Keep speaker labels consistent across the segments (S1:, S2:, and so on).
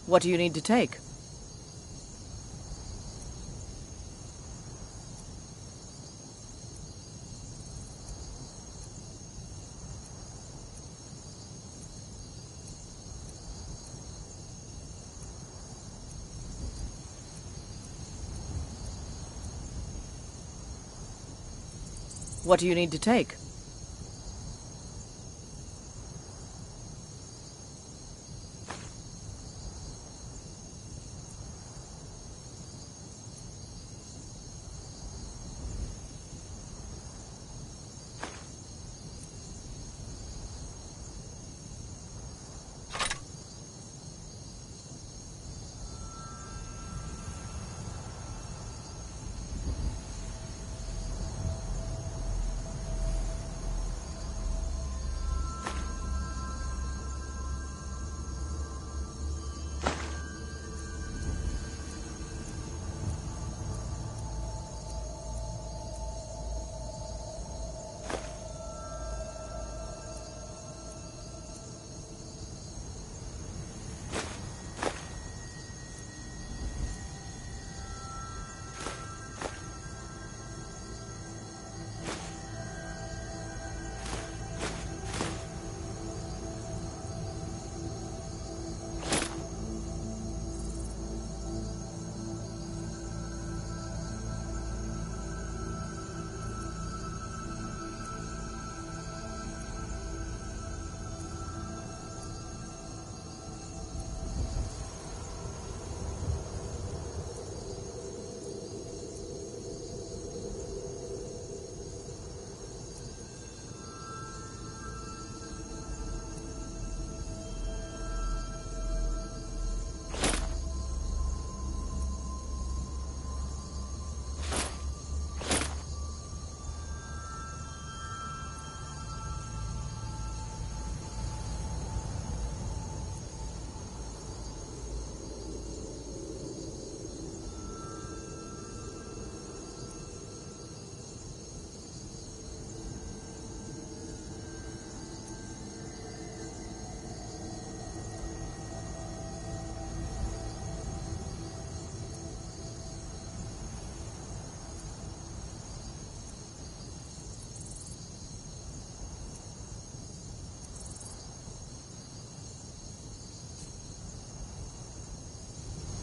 S1: What do you need to take? What do you need to take?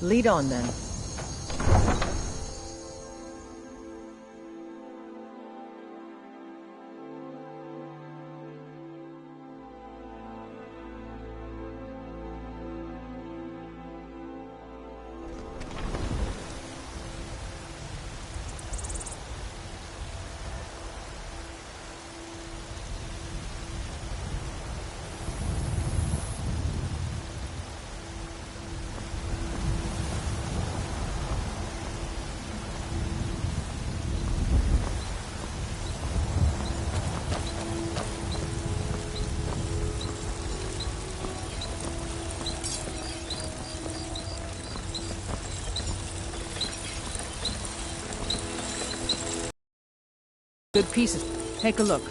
S1: Lead on, then. Good pieces. Take a look.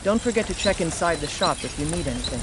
S1: Don't forget to check inside the shop if you need anything.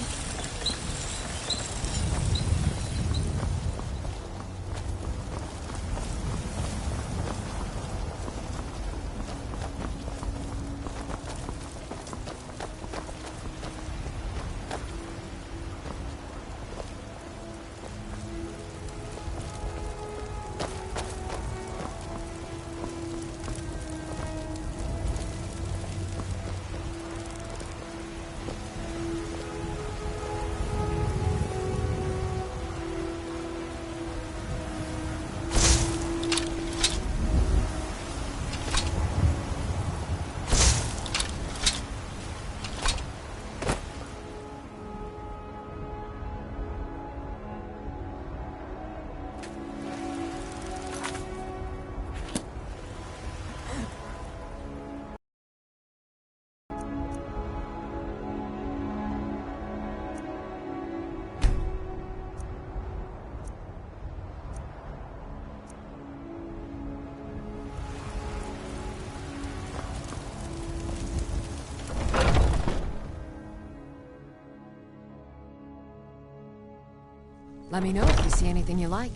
S2: Let me know if you see anything you like.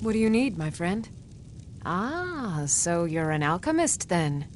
S2: What do you need, my friend? Ah, so you're an alchemist then.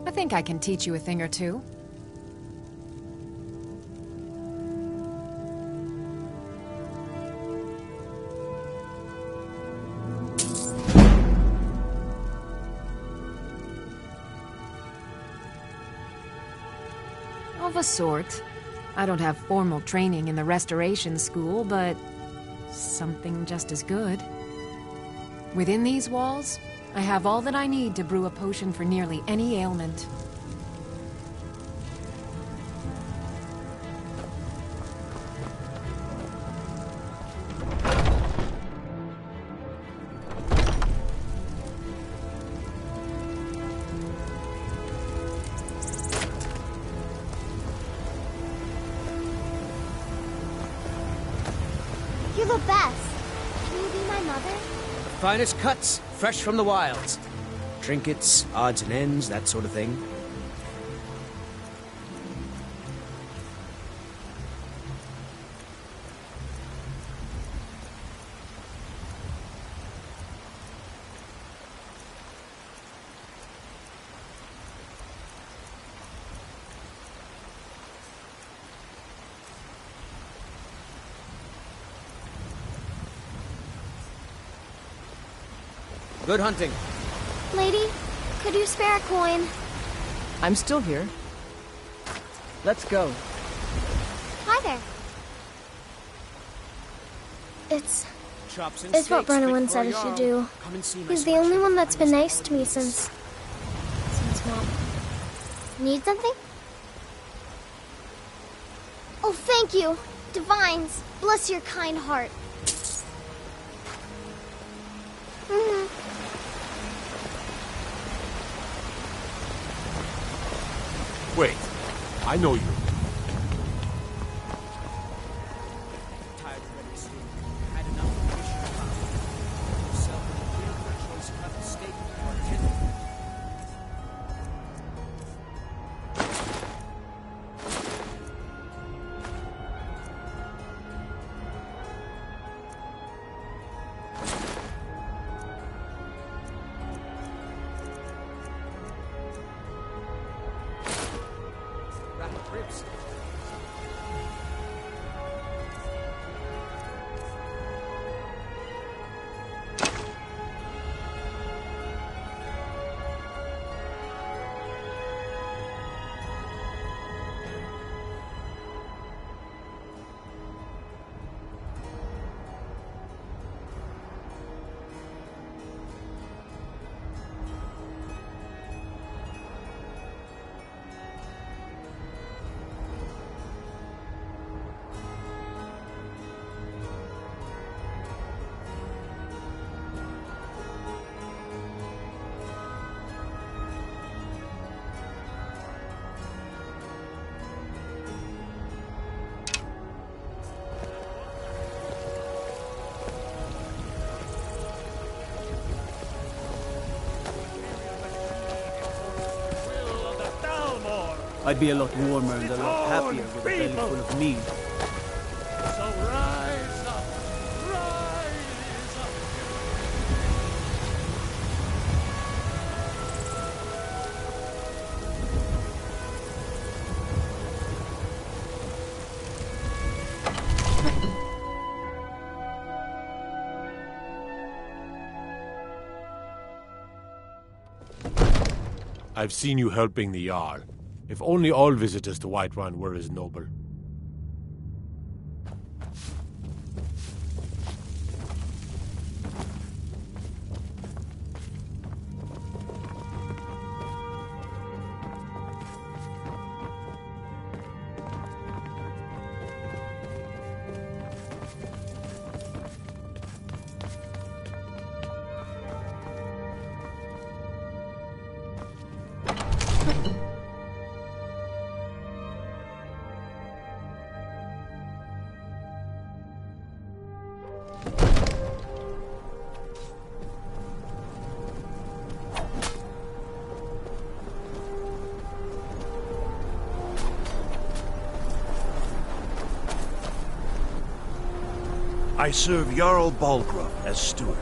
S2: I think I can teach you a thing or two. Of a sort. I don't have formal training in the restoration school, but something just as good. Within these walls, I have all that I need to brew a potion for nearly any ailment.
S3: You're the best. Can you be my mother?
S4: Finest cuts, fresh from the wilds. Trinkets, odds and ends, that sort of thing. Good hunting.
S3: Lady, could you spare a coin?
S1: I'm still here. Let's go.
S3: Hi there. It's
S4: Chops and
S3: what
S4: steaks fit
S3: Brennan
S4: for
S3: said
S4: a
S3: I should
S4: Jarl.
S3: do.
S4: Come and see my
S3: He's the
S4: sweatshirt.
S3: only one that's
S4: I
S3: been
S4: must
S3: nice to me
S4: apologize.
S3: since Mom. Need something? Oh, thank you. Divines, bless your kind heart.
S5: Wait, I know you.
S4: Tired of ready to sleep. Had enough of fishing around. Yourself a real good choice cut of steak or tender. Rabbit ribs.
S6: I'd be a lot warmer and a lot happier with a belly full of meat.
S5: So rise up, rise up. I've seen you helping the Jarl. If only all visitors to Whiterun were as noble.
S7: I serve Jarl Balgruuf as steward.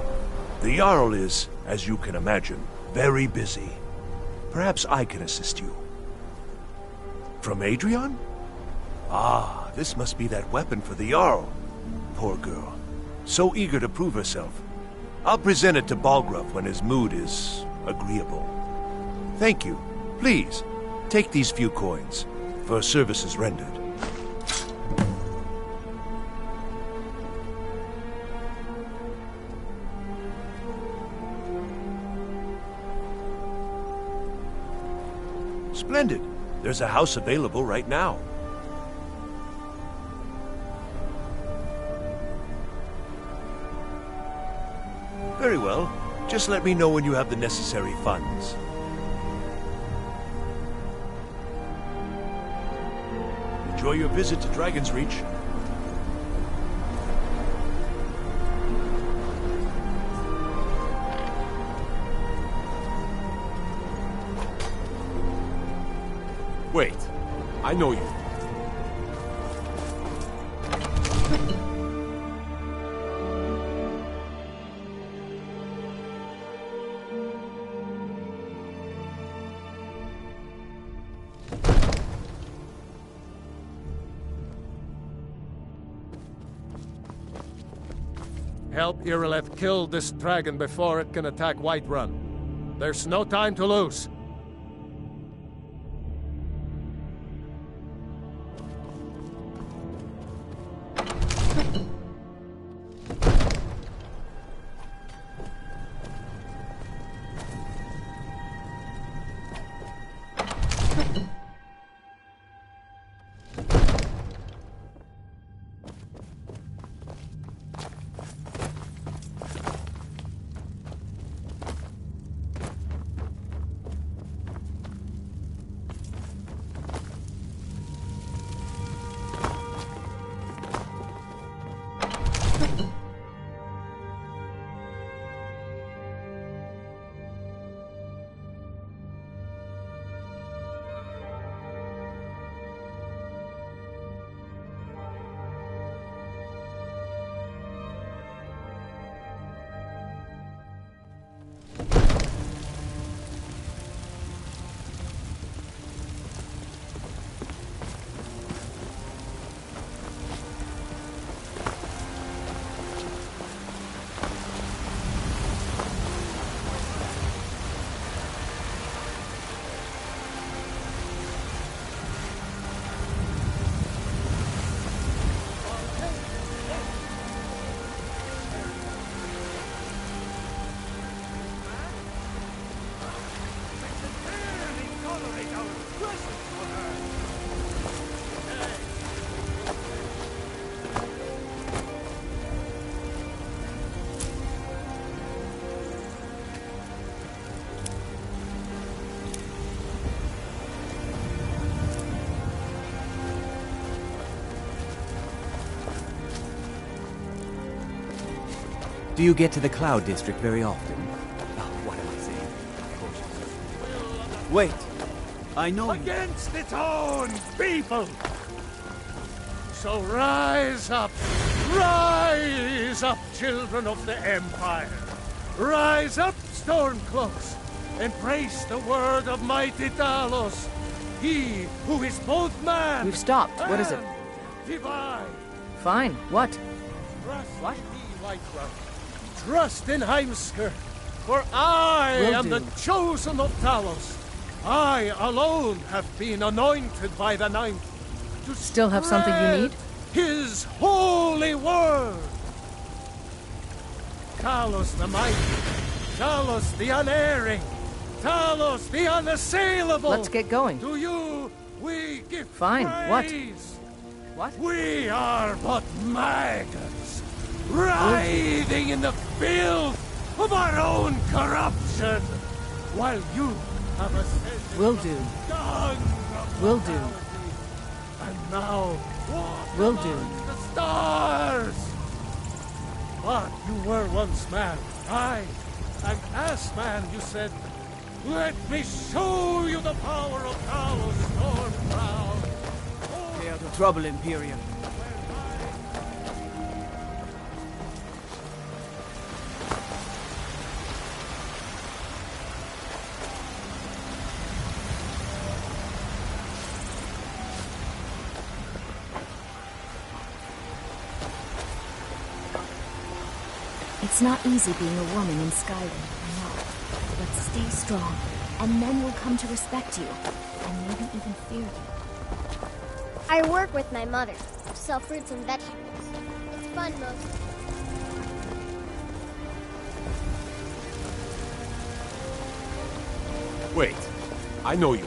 S7: The Jarl is, as you can imagine, very busy. Perhaps I can assist you. From Adrian? Ah, this must be that weapon for the Jarl. Poor girl. So eager to prove herself. I'll present it to Balgruuf when his mood is agreeable. Thank you. Please, take these few coins for services rendered. Splendid. There's a house available right now. Very well. Just let me know when you have the necessary funds. Enjoy your visit to Dragon's Reach.
S5: Wait, I know you.
S8: Help Irileth kill this dragon before it can attack Whiterun. There's no time to lose.
S9: Do you get to the Cloud District very often? Oh, what am I saying?
S6: Wait. I know you.
S8: Against its own people! So rise up, children of the Empire! Rise up, Stormcloaks! Embrace the word of mighty Talos! He who is both man
S1: We've stopped. What is it?
S8: and divine!
S1: Fine. What?
S8: Trust
S1: What?
S8: in me, Whiterun. Trust in Heimskr, for I
S1: Will
S8: am
S1: do.
S8: the chosen of Talos. I alone have been anointed by the Ninth to
S1: Still have something you
S8: spread
S1: need?
S8: His holy word. Talos the mighty, Talos the unerring, Talos the unassailable.
S1: Let's get going.
S8: To you we give
S1: Fine. What?
S8: praise.
S1: What?
S8: We are but maggots, writhing in the filth of our own corruption, while you have ascended
S1: Will do.
S8: the dung of
S1: Will do.
S8: mortality, and now walk
S1: Will
S8: among
S1: do.
S8: the stars. But you were once man, aye, and as man you said, "Let me show you the power of Talos Stormcloud."
S6: They are the trouble, Imperium.
S10: It's not easy being a woman in Skyrim, I know. But stay strong, and men will come to respect you, and maybe even fear you.
S3: I work with my mother, sell fruits and vegetables. It's fun mostly.
S5: Wait, I know you.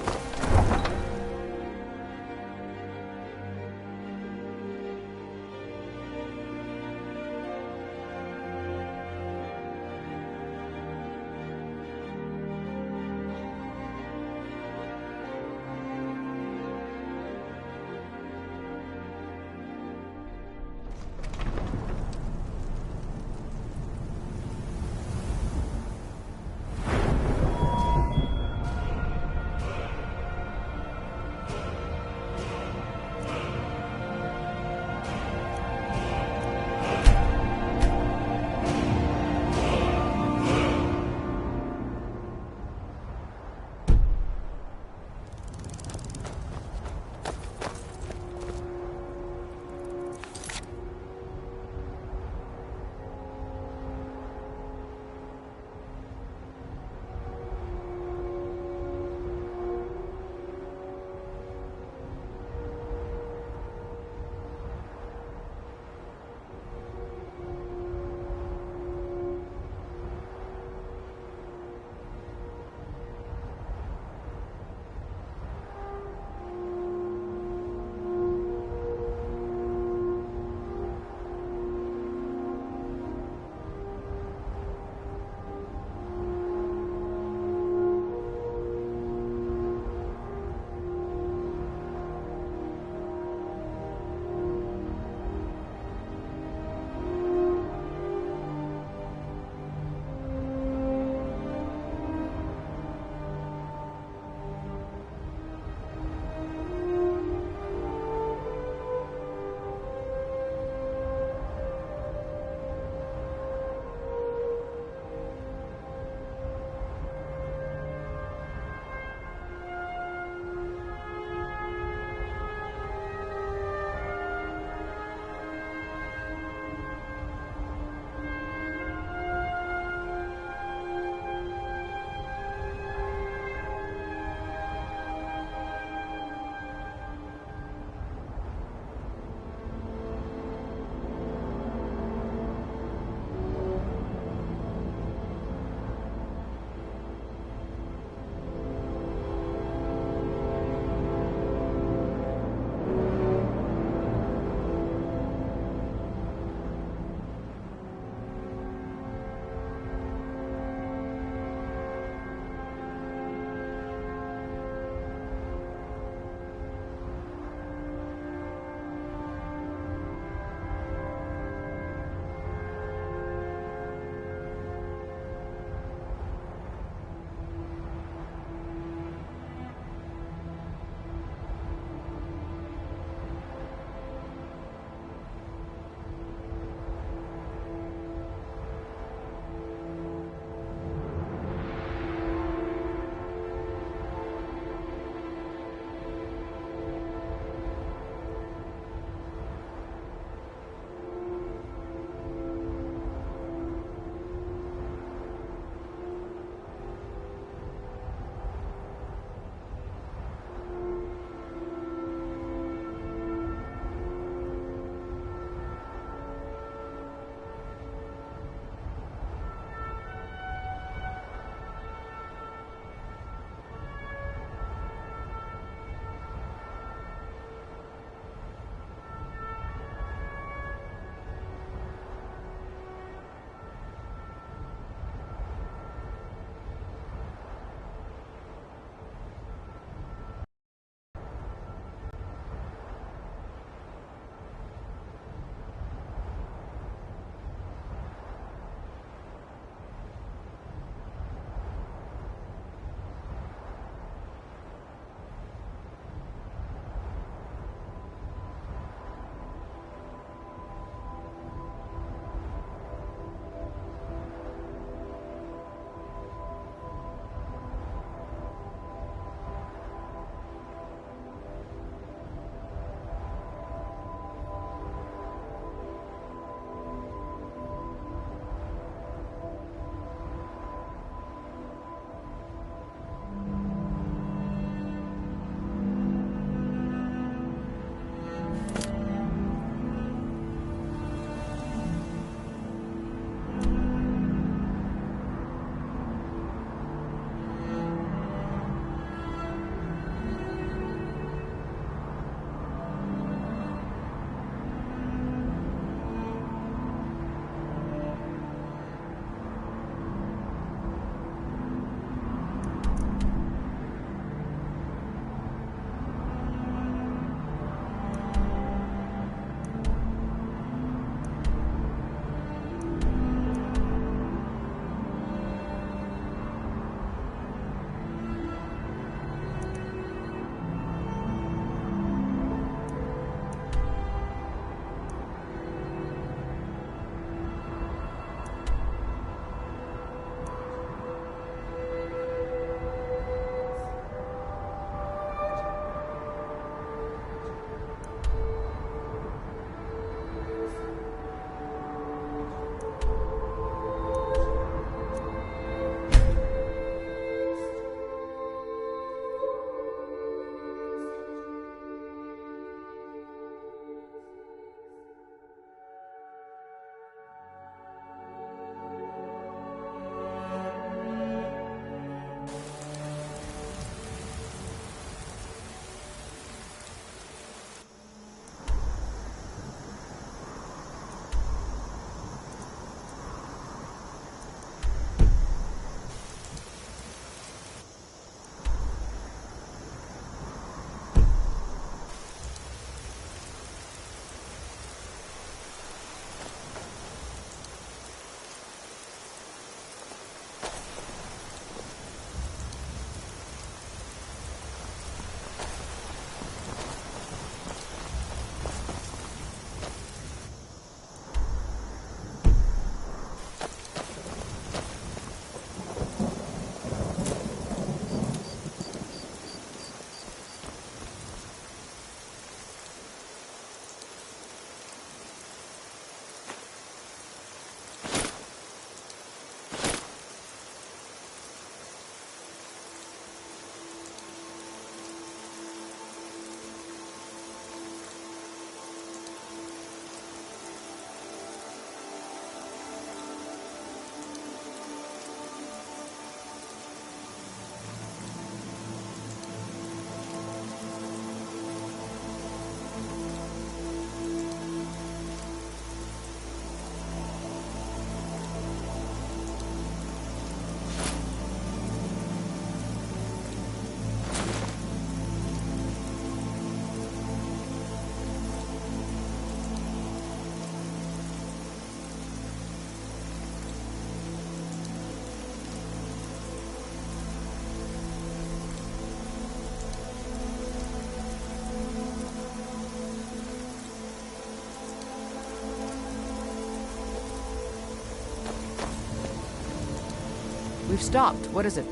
S1: We've stopped. What is it?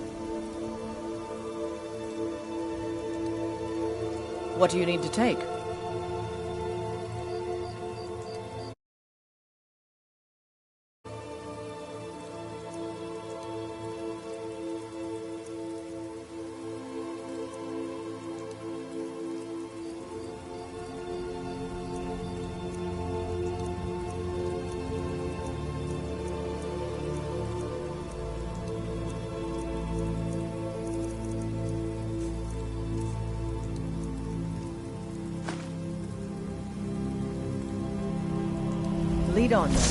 S1: What do you need to take? Lead on, then.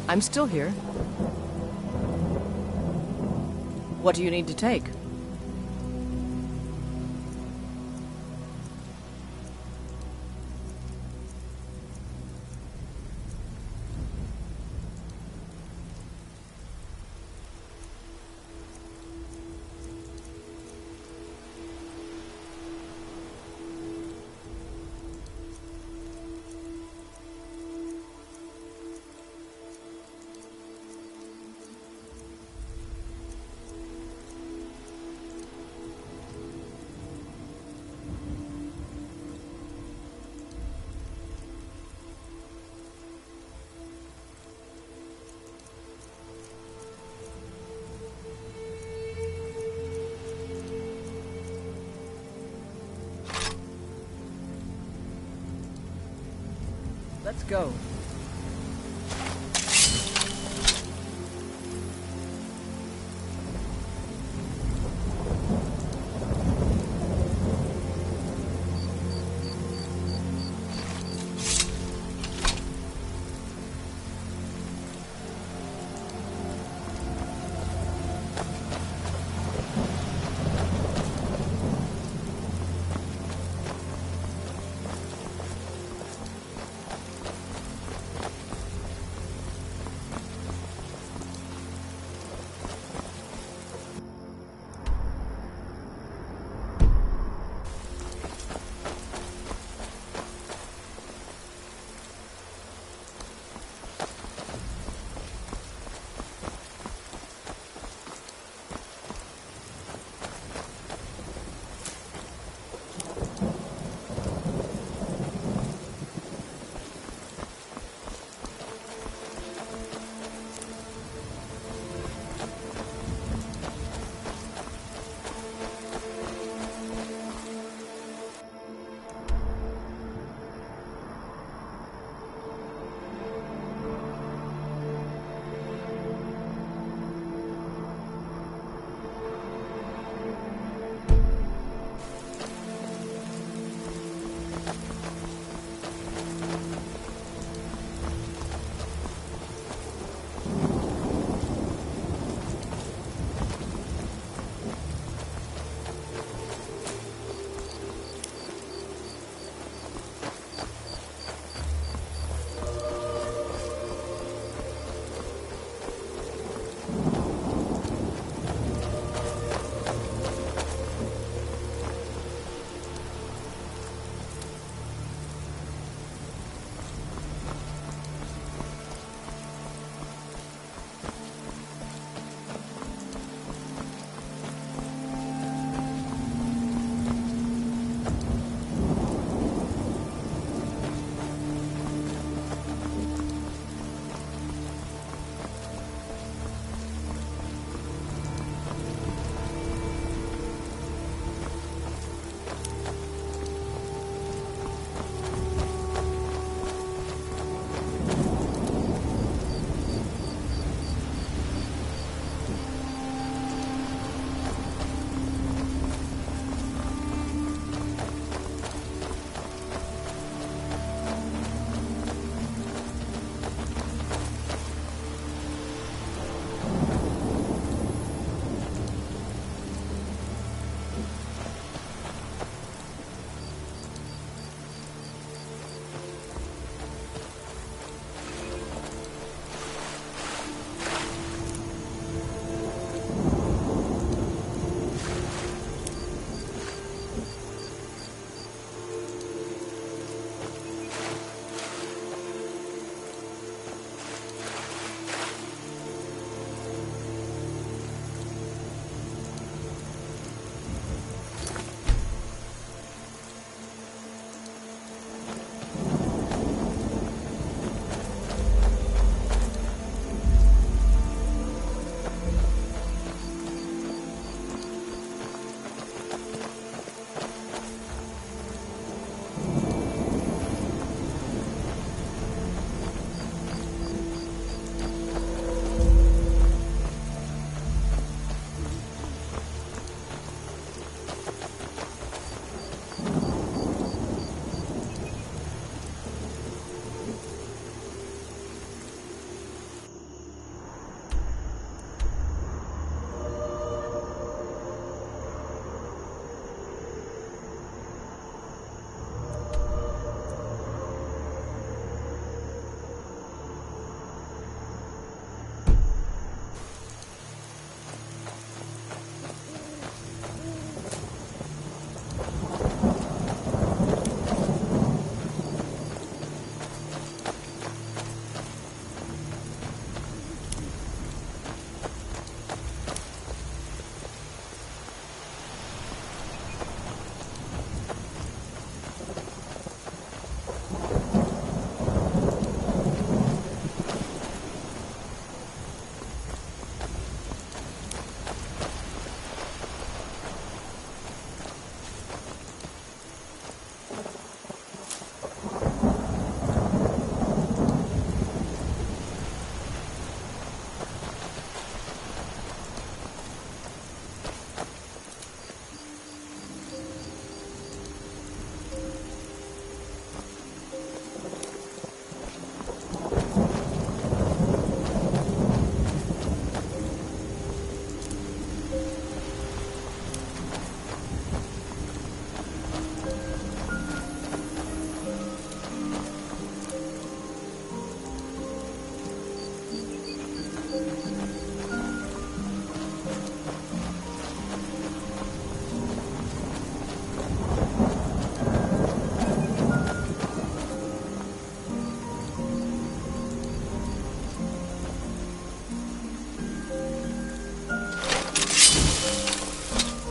S1: I'm still here. What do you need to take? Let's go.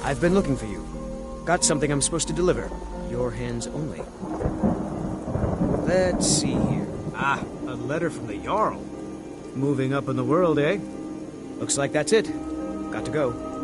S6: I've been looking for you. Got something I'm supposed to deliver. Your hands only. Let's see here. Ah, a letter from the Jarl. Moving up in the world, eh? Looks like that's it. Got to go.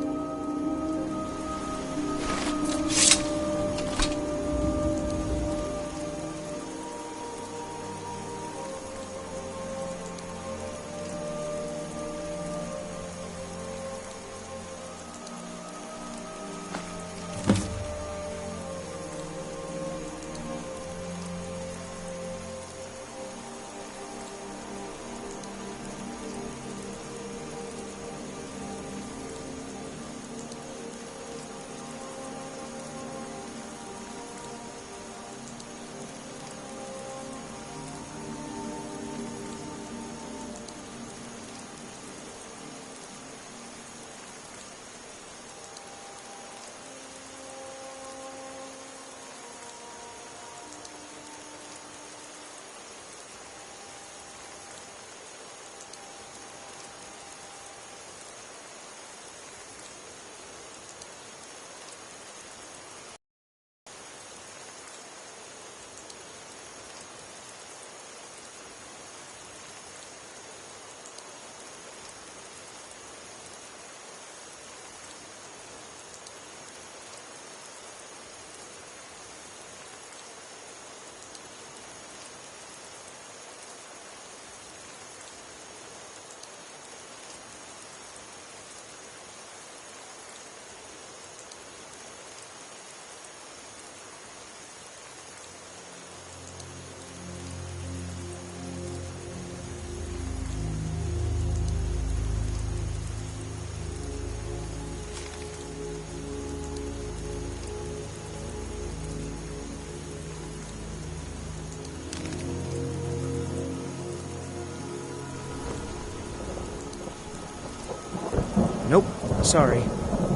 S6: Nope, sorry.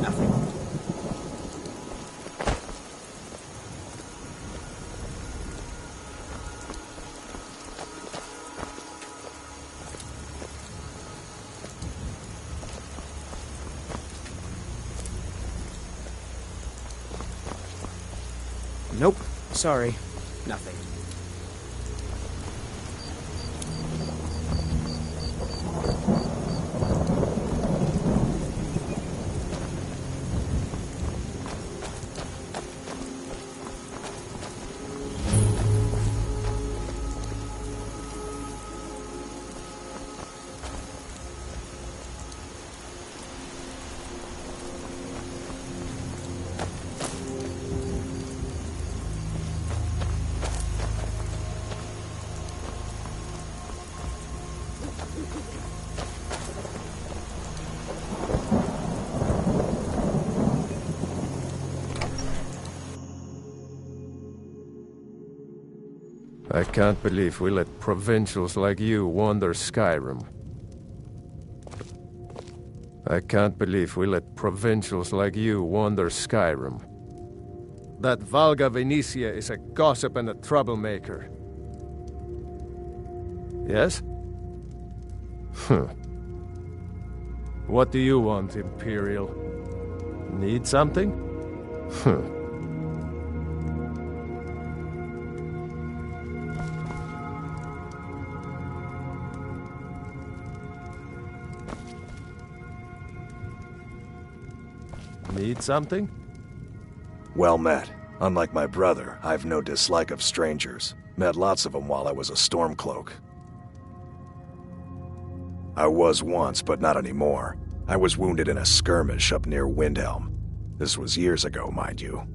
S6: Nothing. Nope, sorry. Nothing.
S5: I can't believe we let provincials like you wander Skyrim. I can't believe we let provincials like you wander Skyrim. That Valga Venetia is a gossip and a troublemaker. Yes? Huh. What do you want, Imperial? Need something? Huh. Need something?
S7: Well met. Unlike my brother, I've no dislike of strangers. Met lots of them while I was a Stormcloak. I was once, but not anymore. I was wounded in a skirmish up near Windhelm. This was years ago, mind you.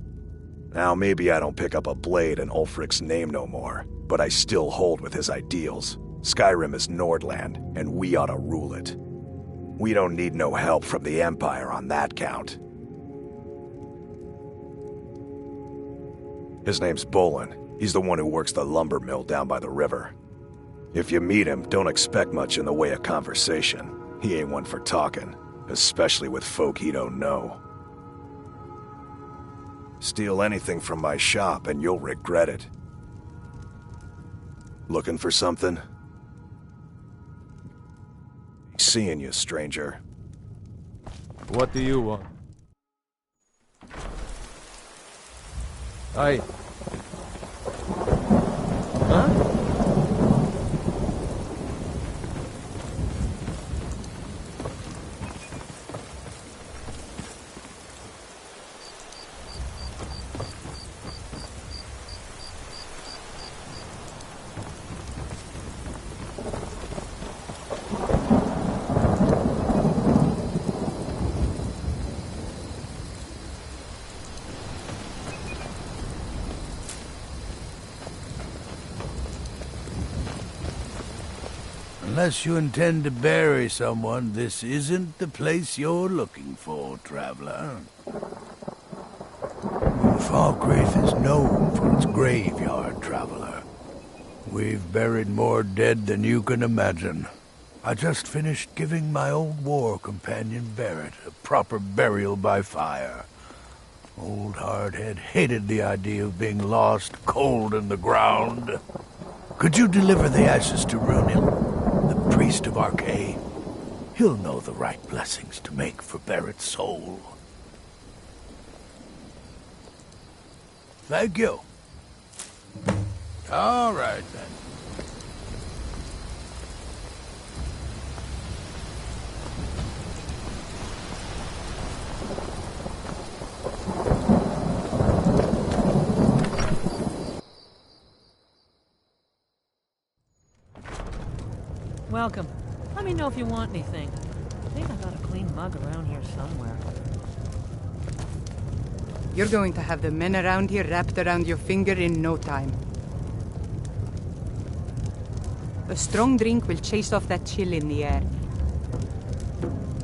S7: Now, maybe I don't pick up a blade in Ulfric's name no more, but I still hold with his ideals. Skyrim is Nordland, and we ought to rule it. We don't need no help from the Empire on that count. His name's Bolin. He's the one who works the lumber mill down by the river. If you meet him, don't expect much in the way of conversation. He ain't one for talking, especially with folk he don't know. Steal anything from my shop and you'll regret it. Looking for something? Seeing you, stranger.
S5: What do you want? I...
S1: Huh?
S11: Unless you intend to bury someone, this isn't the place you're looking for, traveler. Falkreath is known for its graveyard, traveler. We've buried more dead than you can imagine. I just finished giving my old war companion Barrett a proper burial by fire. Old Hardhead hated the idea of being lost cold in the ground. Could you deliver the ashes to Runil, the priest of Arcade? He'll know the right blessings to make for Barrett's soul. Thank you. All right, then.
S12: Welcome. Let me know if you want anything. I think I got a clean mug around here somewhere.
S1: You're going to have the men around here wrapped around your finger in no time. A strong drink will chase off that chill in the air.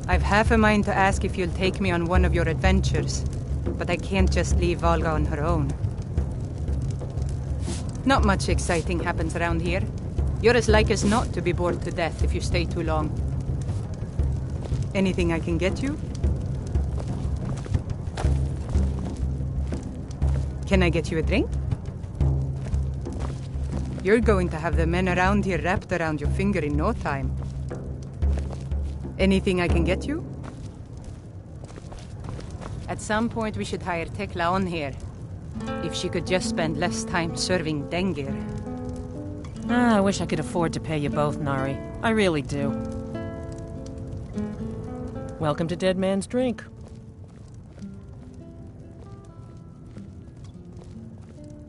S1: I've half a mind to ask if you'll take me on one of your adventures, but I can't just leave Valga on her own. Not much exciting happens around here. You're as like as not to be bored to death if you stay too long. Anything I can get you? Can I get you a drink? You're going to have the men around here wrapped around your finger in no time. Anything I can get you? At some point we should hire Tekla on here. If she could just spend less time serving Dengir.
S12: I wish I could afford to pay you both, Nari. I really do. Welcome to Dead Man's Drink.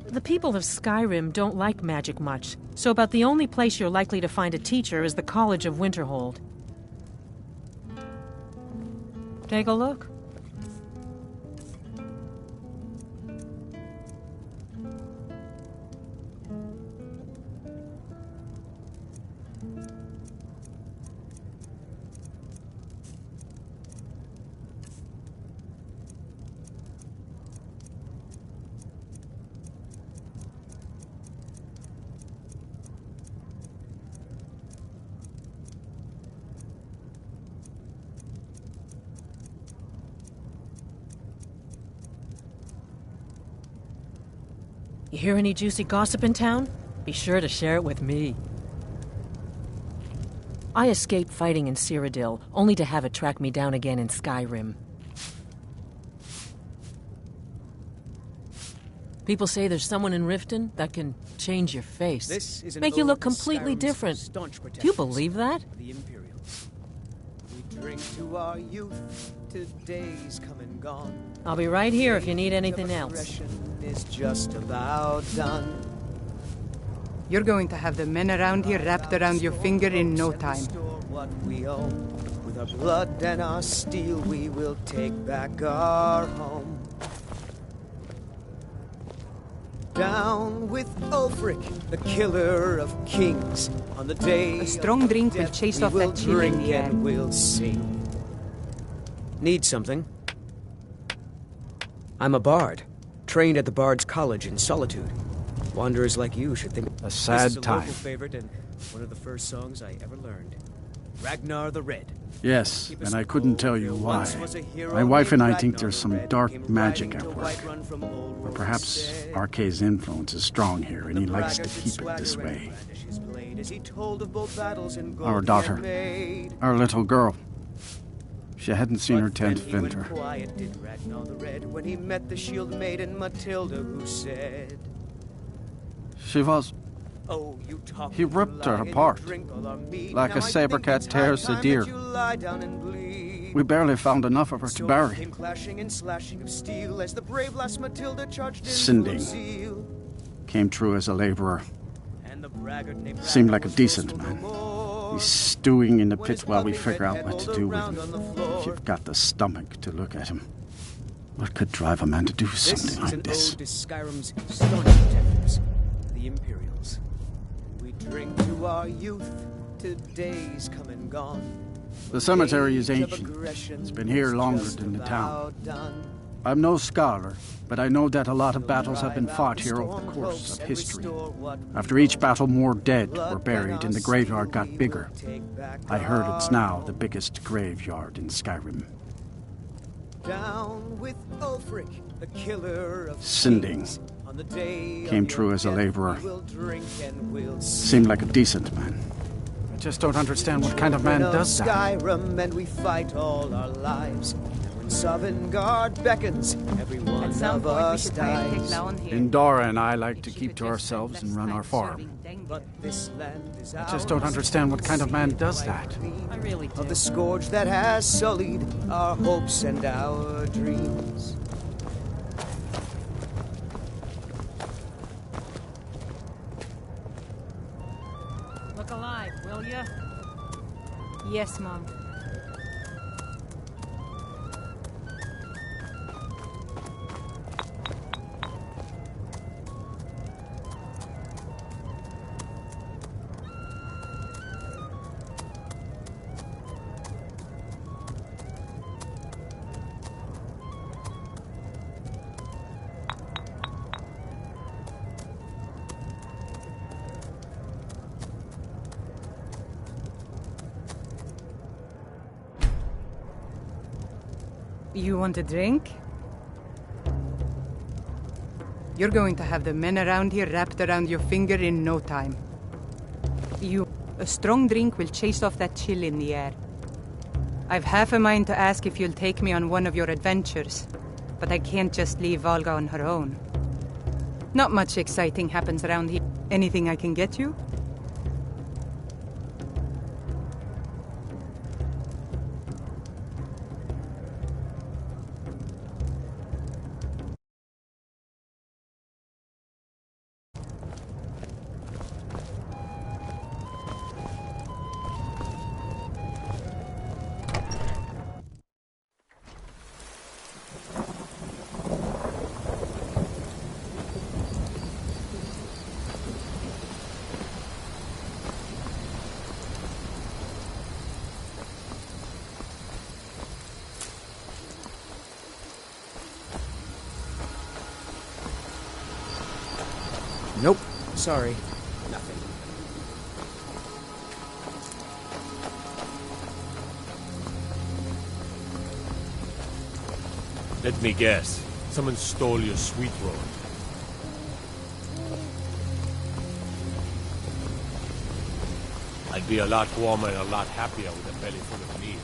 S12: The people of Skyrim don't like magic much, so about the only place you're likely to find a teacher is the College of Winterhold. Take a look. You hear any juicy gossip in town? Be sure to share it with me. I escaped fighting in Cyrodiil, only to have it track me down again in Skyrim. People say there's someone in Riften that can change your face, make you look completely different. Do you believe that?
S4: The Imperials. We drink to our youth, to days come and gone.
S12: I'll be right here if you need anything else.
S4: Is just about done.
S1: You're going to have the men around here wrapped around your finger in no time.
S4: What we own. With our blood and our steel, we will take back our home. Down with Ulfric, the killer of kings. On the day
S1: a strong drink will chase off that chill in the air.
S4: And we'll sing. Need something? I'm a bard, trained at the Bard's College in Solitude. Wanderers like you should think
S6: a sad
S4: this is a
S6: time.
S4: Local favorite and one of the first songs I ever learned. Ragnar the Red.
S13: Yes, and I couldn't tell you why. My wife and I think there's some dark magic at work. Or perhaps Arcade's influence is strong here, and he likes to keep it this way.
S4: As he told of both battles in
S13: Our daughter, our little girl. She hadn't seen her 10th winter.
S14: Quiet did Ragnar the Red when he met the shield maiden Matilda, who said,
S13: She was...
S14: "Oh, you talk.
S13: He ripped her apart, like a saber cat tears a deer. We barely found enough of her to bury.
S14: Clashing and slashing of steel as the brave lass Matilda charged in
S13: Sinding came through as a laborer. Seemed like a decent man. He's stewing in the pit while we figure out what to do with him. If you've got the stomach to look at him, what could drive a man to do something like this?
S14: This is an ode to Skyrim's staunch protectors, the Imperials. We drink to our youth, to days come and gone.
S13: The cemetery is ancient. It's been here longer than the town. I'm no scholar, but I know that a lot of battles have been fought here over the course of history. After each battle, more dead were buried and the graveyard got bigger. I heard it's now the biggest graveyard in Skyrim.
S14: Down with Ulfric, the killer of
S13: Sinding came through as a laborer. Seemed like a decent man. I just don't understand what kind of man does that.
S14: Skyrim, and we fight all our lives. When Sovngarde beckons, every one of us dies.
S13: Indara and I like to keep to ourselves and run our farm.
S14: But this land is
S13: I just don't understand what kind of man does that.
S14: I really do. Of the scourge that has sullied our hopes and our dreams.
S1: Look alive, will ya? Yes, Mom. You want a drink? You're going to have the men around here wrapped around your finger in no time. A strong drink will chase off that chill in the air. I've half a mind to ask if you'll take me on one of your adventures, but I can't just leave Valga on her own. Not much exciting happens around here. Anything I can get you?
S6: Nope. Sorry. Nothing.
S8: Let me guess. Someone stole your sweet roll. I'd be a lot warmer and a lot happier with a belly full of meat.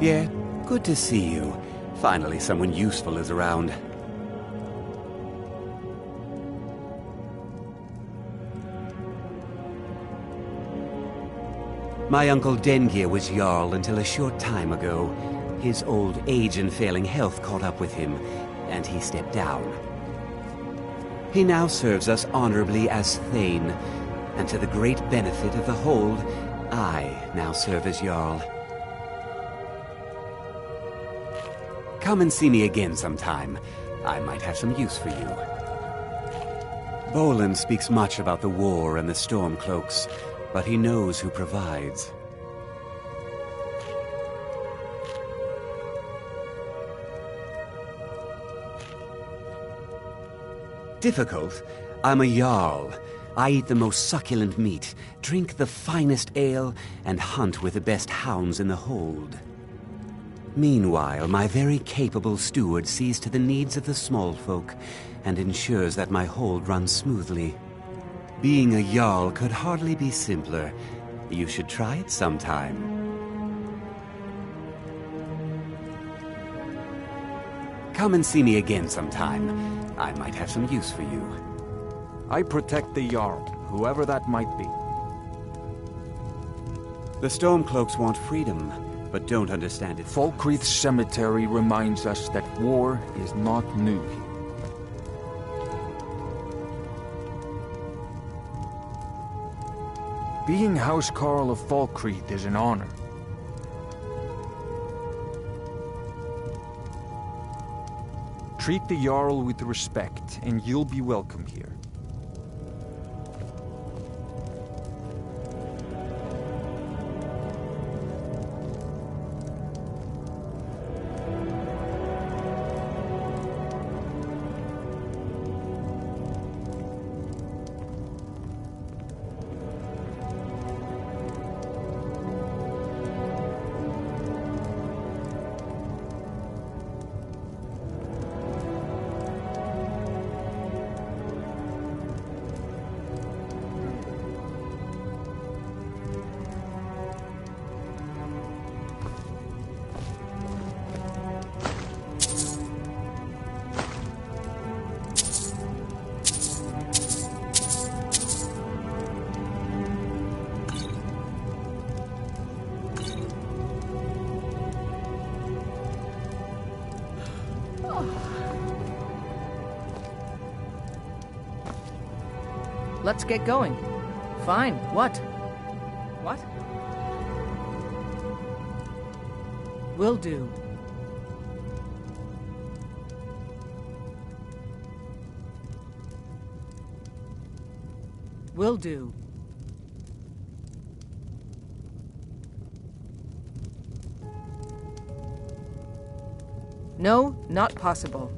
S9: Yeah, good to see you. Finally, someone useful is around. My uncle Dengir was Jarl until a short time ago. His old age and failing health caught up with him, and he stepped down. He now serves us honorably as Thane, and to the great benefit of the Hold, I now serve as Jarl. Come and see me again sometime. I might have some use for you. Bolin speaks much about the war and the Stormcloaks, but he knows who provides. Difficult? I'm a Jarl. I eat the most succulent meat, drink the finest ale, and hunt with the best hounds in the Hold. Meanwhile, my very capable steward sees to the needs of the small folk and ensures that my hold runs smoothly. Being a Jarl could hardly be simpler. You should try it sometime. Come and see me again sometime. I might have some use for you.
S15: I protect the Jarl, whoever that might be.
S9: The Stormcloaks want freedom, but don't understand it.
S15: Falkreath's cemetery reminds us that war is not new here. Being Housecarl of Falkreath is an honor. Treat the Jarl with respect, and you'll be welcome here.
S16: Let's get going. Fine. What? What? Will do. Will do. No, not possible.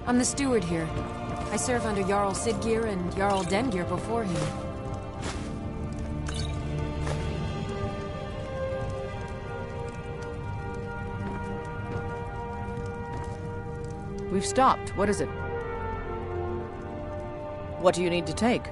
S2: I'm the steward here. I serve under Jarl Siggeir and Jarl Dengir before him.
S16: We've stopped. What is it? What do you need to take?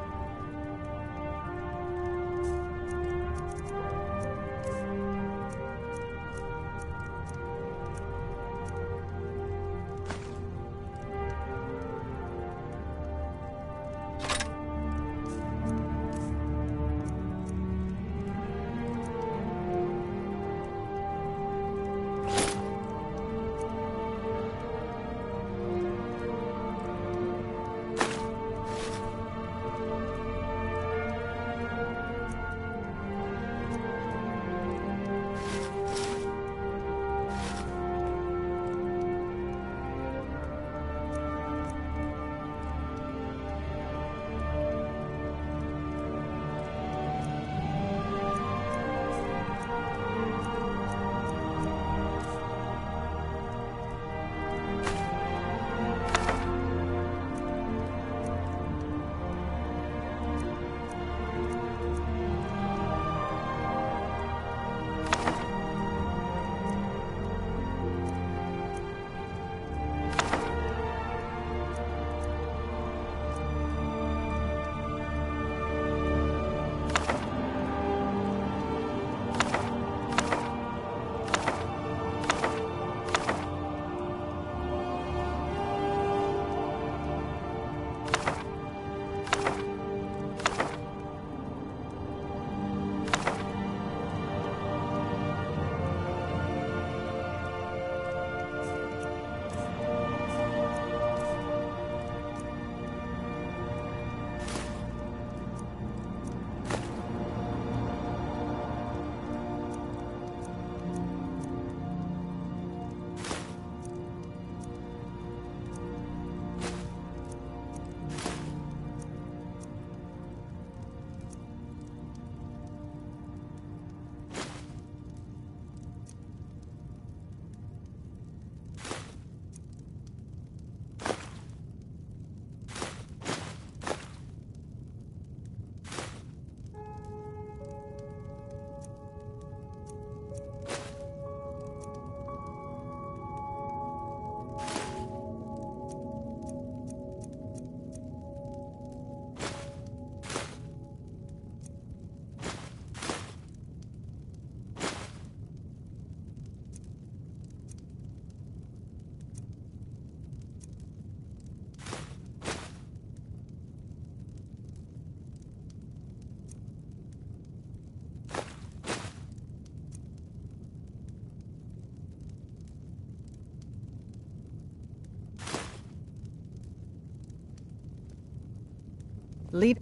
S16: Lead.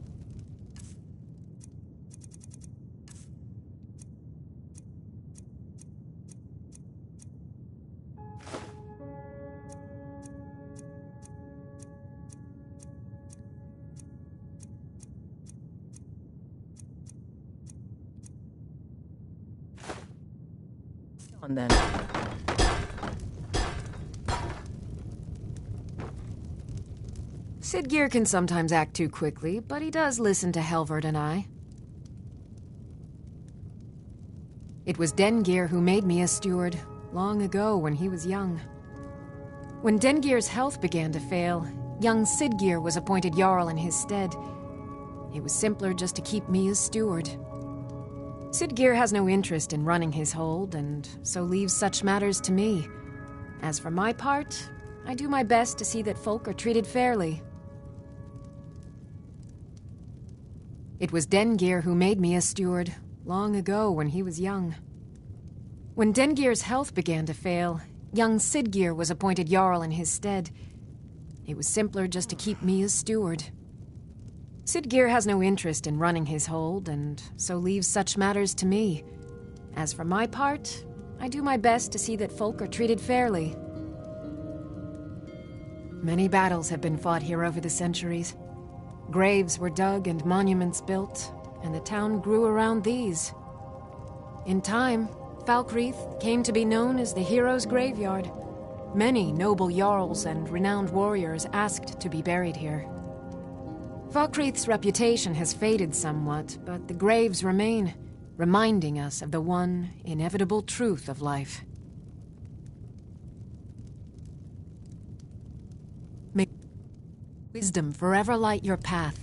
S16: On then.
S2: Siggeir can sometimes act too quickly, but he does listen to Helvard and I. It was Dengir who made me a steward, long ago when he was young. When Dengir's health began to fail, young Siggeir was appointed Jarl in his stead. It was simpler just to keep me as steward. Siggeir has no interest in running his hold, and so leaves such matters to me. As for my part, I do my best to see that folk are treated fairly. It was Dengir who made me a steward, long ago when he was young. When Dengir's health began to fail, young Siggeir was appointed Jarl in his stead. It was simpler just to keep me as steward. Siggeir has no interest in running his hold, and so leaves such matters to me. As for my part, I do my best to see that folk are treated fairly. Many battles have been fought here over the centuries. Graves were dug and monuments built, and the town grew around these. In time, Falkreath came to be known as the Heroes' Graveyard. Many noble jarls and renowned warriors asked to be buried here. Falkreath's reputation has faded somewhat, but the graves remain, reminding us of the one inevitable truth of life. May wisdom forever light your path.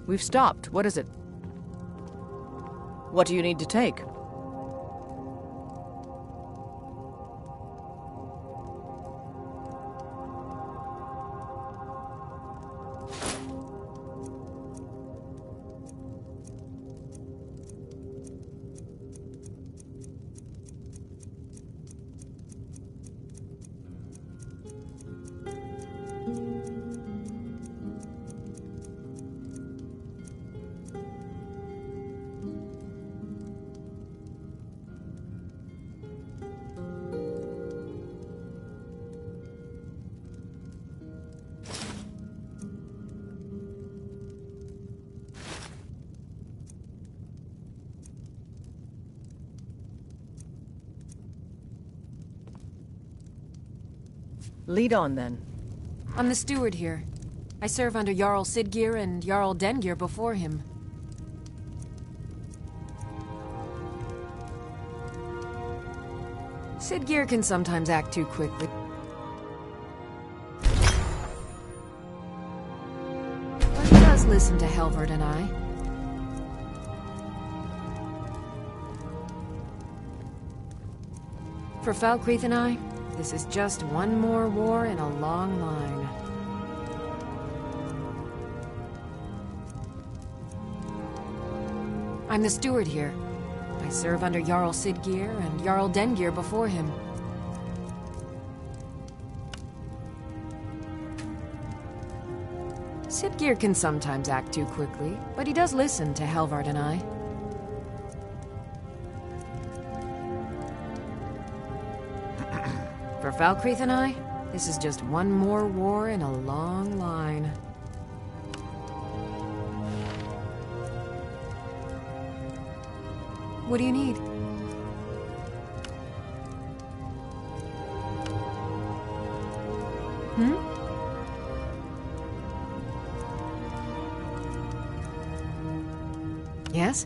S16: We've stopped. What is it? What do you need to take? Lead on, then.
S2: I'm the steward here. I serve under Jarl Siggeir and Jarl Dengir before him. Siggeir can sometimes act too quickly. But he does listen to Helvard and I. For Falkreath and I, this is just one more war in a long line. I'm the steward here. I serve under Jarl Siggeir and Jarl Dengir before him. Siggeir can sometimes act too quickly, but he does listen to Helvard and I. For Falkreath and I, this is just one more war in a long line. What do you need? Yes?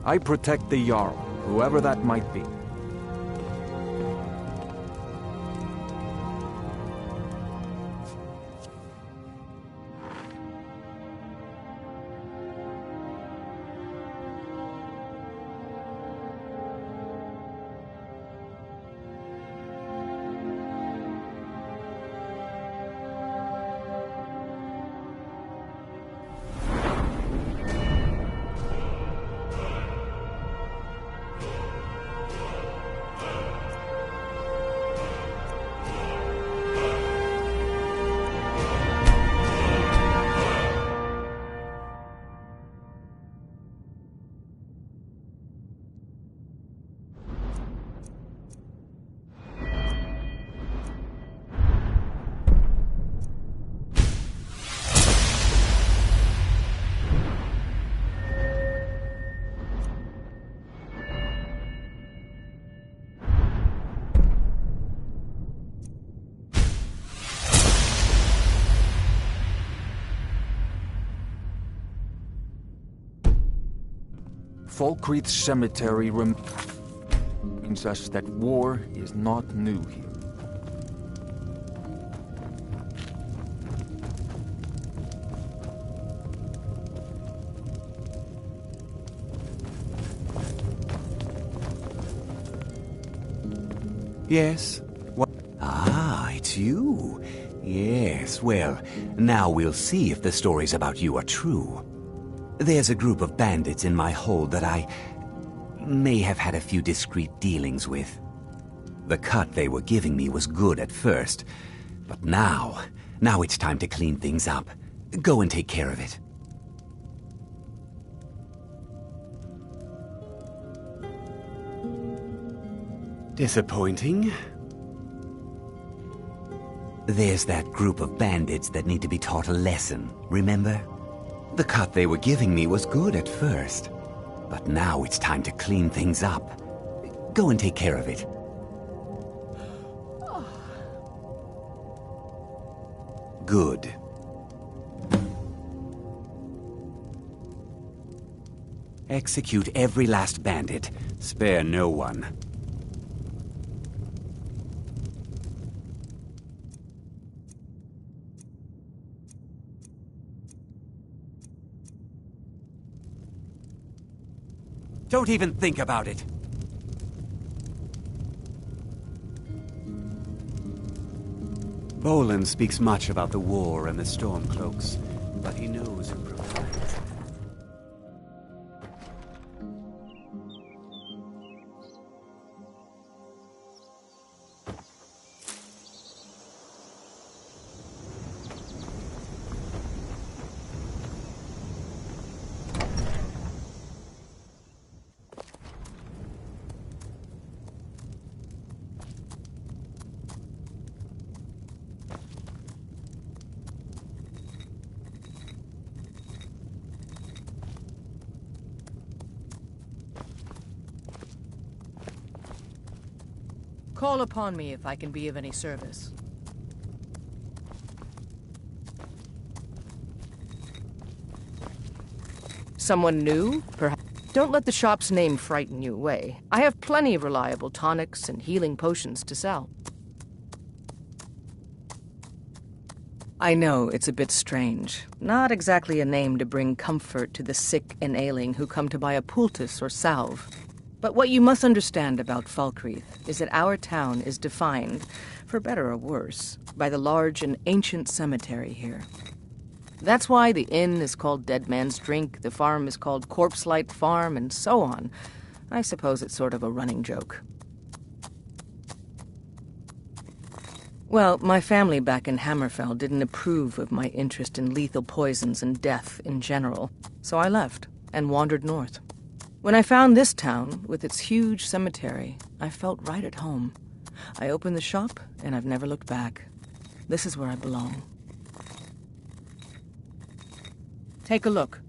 S15: I protect the Jarl, whoever that might be. Falkreath Cemetery reminds us that war is not new here.
S9: Yes? What? Ah, it's you. Yes, well, now we'll see if the stories about you are true. There's a group of bandits in my hold that I may have had a few discreet dealings with. The cut they were giving me was good at first, but now it's time to clean things up. Go and take care of it. Disappointing. There's that group of bandits that need to be taught a lesson, remember? The cut they were giving me was good at first, but now it's time to clean things up. Go and take care of it. Good. Execute every last bandit. Spare no one. Don't even think about it. Bolin speaks much about the war and the Stormcloaks, but he knows who provides.
S16: Call upon me if I can be of any service. Someone new, perhaps? Don't let the shop's name frighten you away. I have plenty of reliable tonics and healing potions to sell. I know it's a bit strange. Not exactly a name to bring comfort to the sick and ailing who come to buy a poultice or salve. But what you must understand about Falkreath is that our town is defined, for better or worse, by the large and ancient cemetery here. That's why the inn is called Dead Man's Drink, the farm is called Corpse Light Farm, and so on. I suppose it's sort of a running joke. Well, my family back in Hammerfell didn't approve of my interest in lethal poisons and death in general, so I left and wandered north. When I found this town, with its huge cemetery, I felt right at home. I opened the shop, and I've never looked back. This is where I belong. Take a look.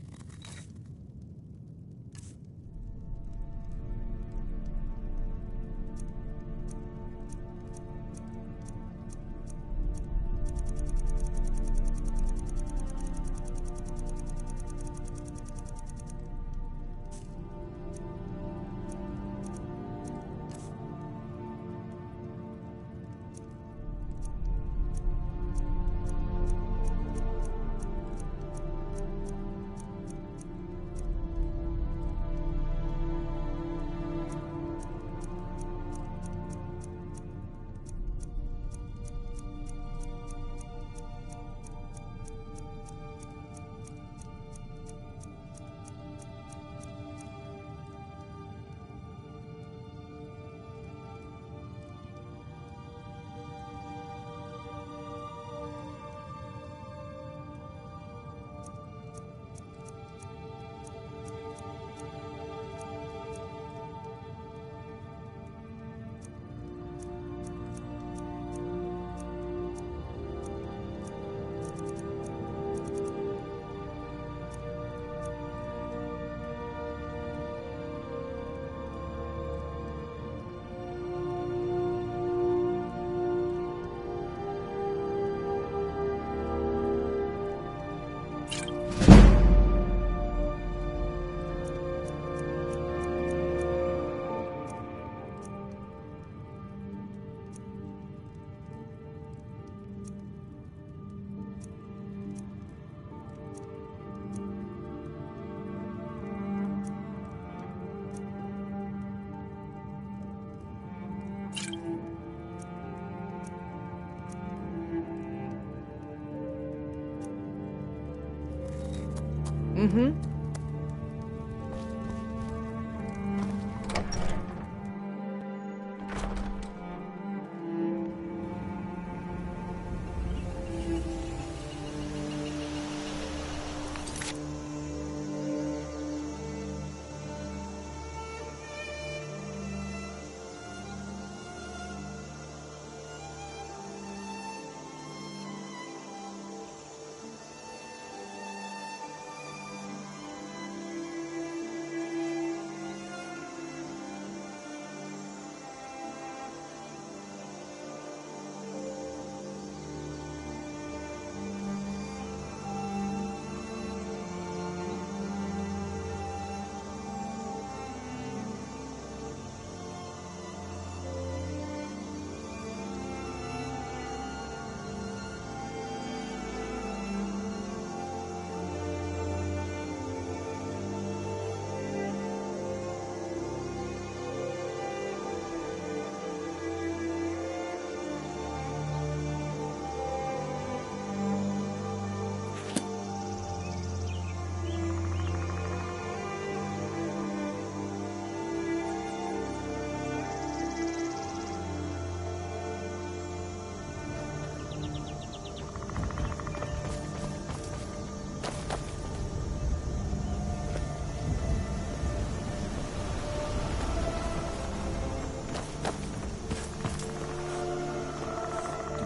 S16: Mm-hmm.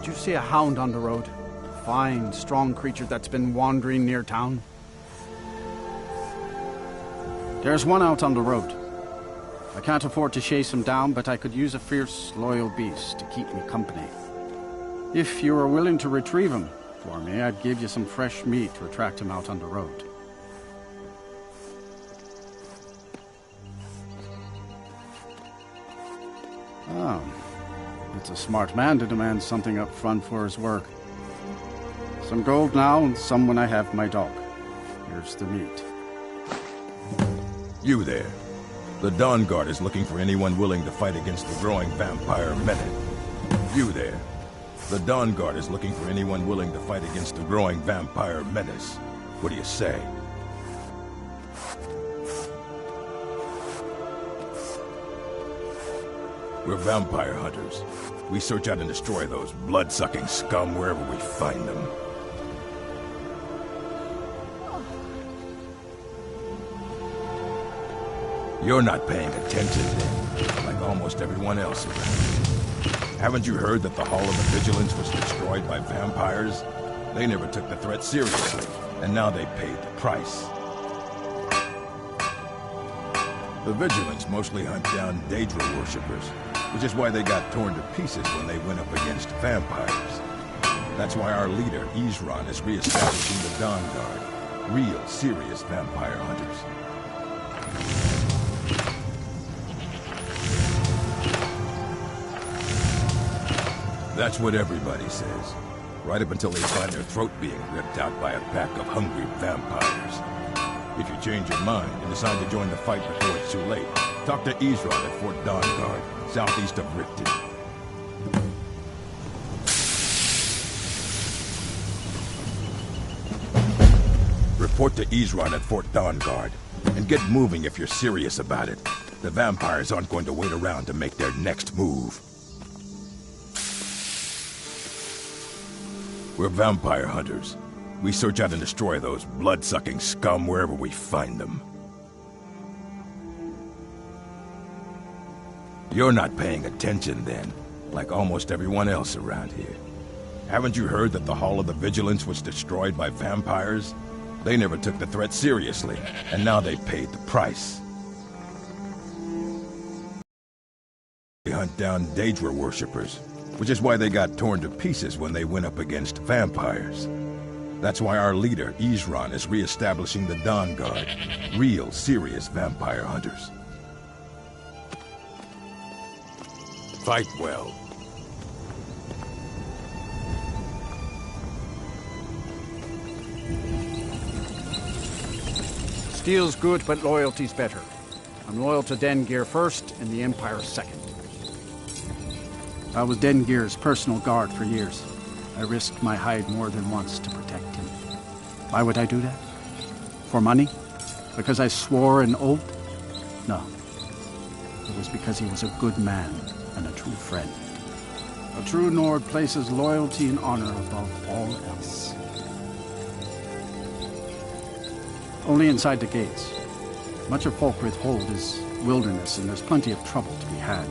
S13: Did you see a hound on the road? A fine, strong creature that's been wandering near town? There's one out on the road. I can't afford to chase him down, but I could use a fierce, loyal beast to keep me company. If you were willing to retrieve him for me, I'd give you some fresh meat to attract him out on the road. Oh. It's a smart man to demand something up front for his work. Some gold now, and some when I have my dog. Here's the meat.
S17: You there. The Dawn Guard is looking for anyone willing to fight against the growing vampire menace. You there. The Dawn Guard is looking for anyone willing to fight against the growing vampire menace. What do you say? We're vampire hunters. We search out and destroy those blood-sucking scum wherever we find them. You're not paying attention then, like almost everyone else around. Haven't you heard that the Hall of the Vigilance was destroyed by vampires? They never took the threat seriously, and now they paid the price. The Vigilance mostly hunt down Daedra worshippers, which is why they got torn to pieces when they went up against vampires. That's why our leader, Isran, is re-establishing the Dawn Guard. Real, serious vampire hunters. That's what everybody says. Right up until they find their throat being ripped out by a pack of hungry vampires. If you change your mind and decide to join the fight before it's too late, talk to Isran at Fort Dawn Guard, southeast of Riften. Report to Isran at Fort Dawn Guard, and get moving if you're serious about it. The vampires aren't going to wait around to make their next move. We're vampire hunters. We search out and destroy those blood-sucking scum wherever we find them. You're not paying attention then, like almost everyone else around here. Haven't you heard that the Hall of the Vigilance was destroyed by vampires? They never took the threat seriously, and now they paid the price. They hunt down Daedra worshippers, which is why they got torn to pieces when they went up against vampires. That's why our leader, Isran, is re-establishing the Dawn Guard. Real, serious vampire hunters. Fight well.
S13: Steel's good, but loyalty's better. I'm loyal to Dengeir first, and the Empire second. I was Dengir's personal guard for years. I risked my hide more than once to protect him. Why would I do that? For money? Because I swore an oath? No. It was because he was a good man and a true friend. A true Nord places loyalty and honor above all else. Only inside the gates. Much of Folkrith Hold is wilderness, and there's plenty of trouble to be had.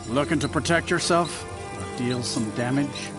S13: Looking to protect yourself? Or deal some damage?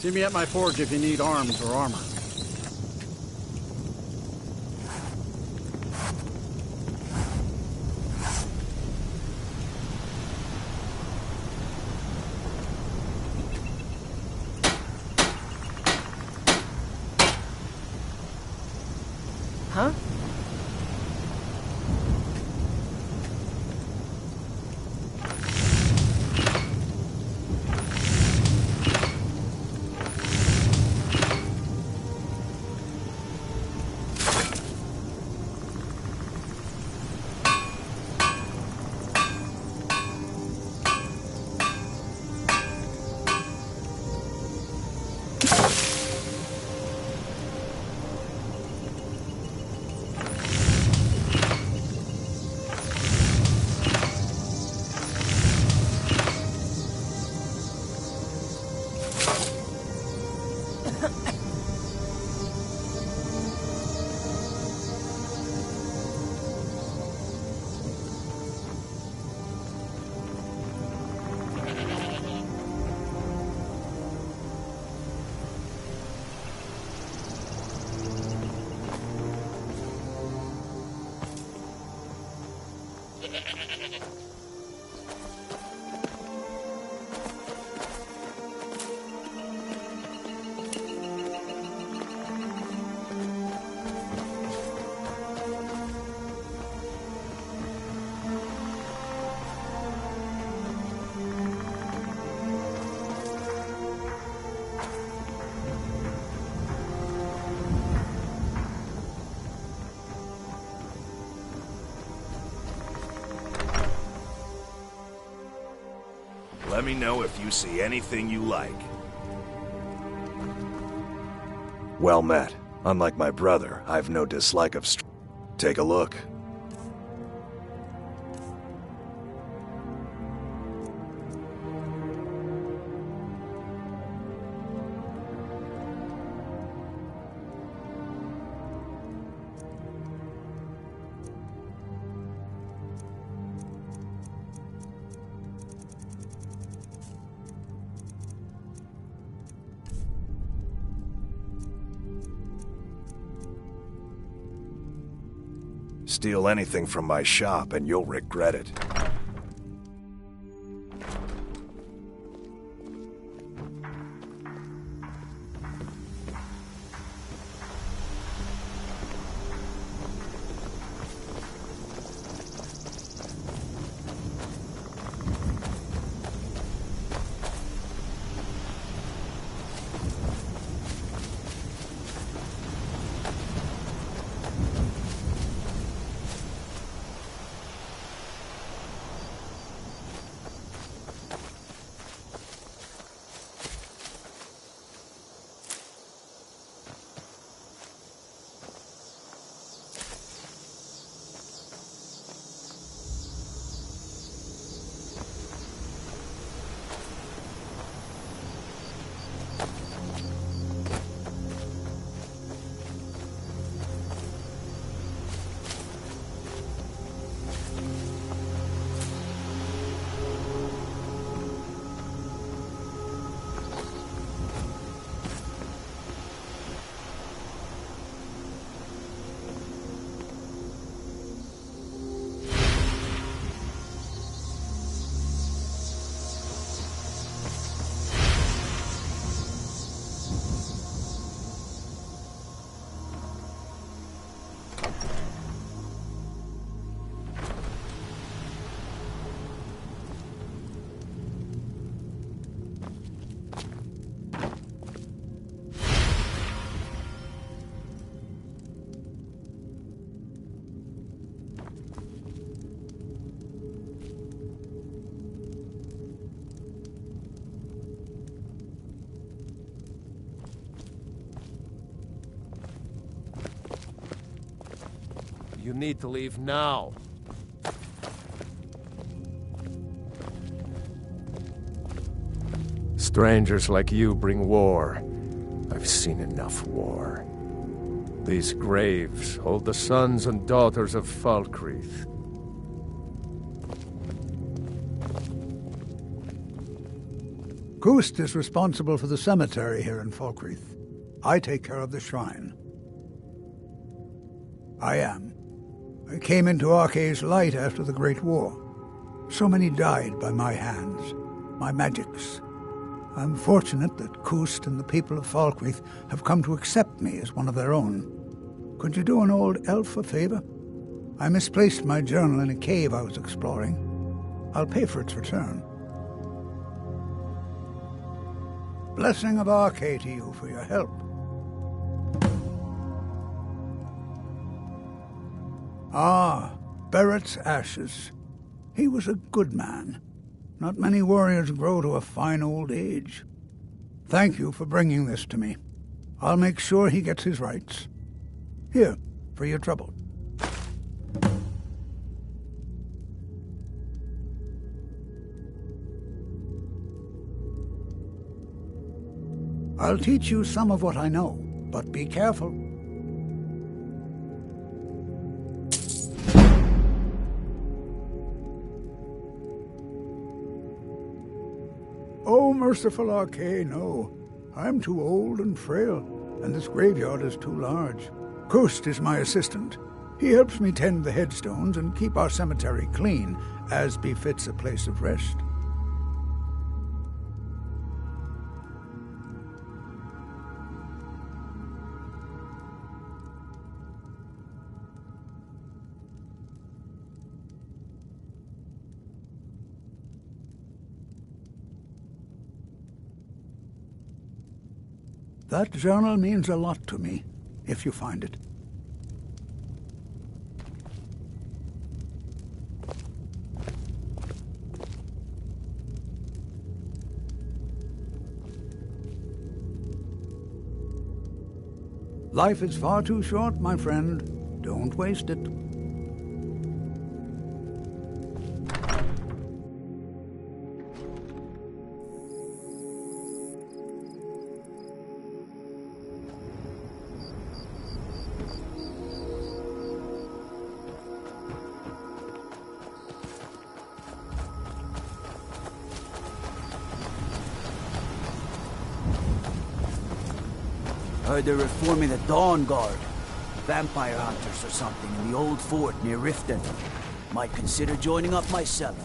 S13: See me at my forge if you need arms or armor.
S16: Huh?
S7: Let me know if you see anything you like. Well met. Unlike my brother, I've no dislike of Take a look. Steal anything from my shop and you'll regret it.
S5: You need to leave now. Strangers like you bring war. I've seen enough war. These graves hold the sons and daughters of Falkreath.
S11: Gust is responsible for the cemetery here in Falkreath. I take care of the shrine. I am. I came into Arkay's light after the Great War. So many died by my hands, my magics. I'm fortunate that Gust and the people of Falkreath have come to accept me as one of their own. Could you do an old elf a favor? I misplaced my journal in a cave I was exploring. I'll pay for its return. Blessing of Arkay to you for your help. Ah, Barrett's ashes. He was a good man. Not many warriors grow to a fine old age. Thank you for bringing this to me. I'll make sure he gets his rights. Here, for your trouble. I'll teach you some of what I know, but be careful. Oh, merciful Arkay, no. I'm too old and frail, and this graveyard is too large. Gust is my assistant. He helps me tend the headstones and keep our cemetery clean, as befits a place of rest. That journal means a lot to me, if you find it. Life is far too short, my friend. Don't waste it.
S14: Heard they're reforming the Dawn Guard. Vampire hunters or something in the old fort near Riften. Might consider joining up myself.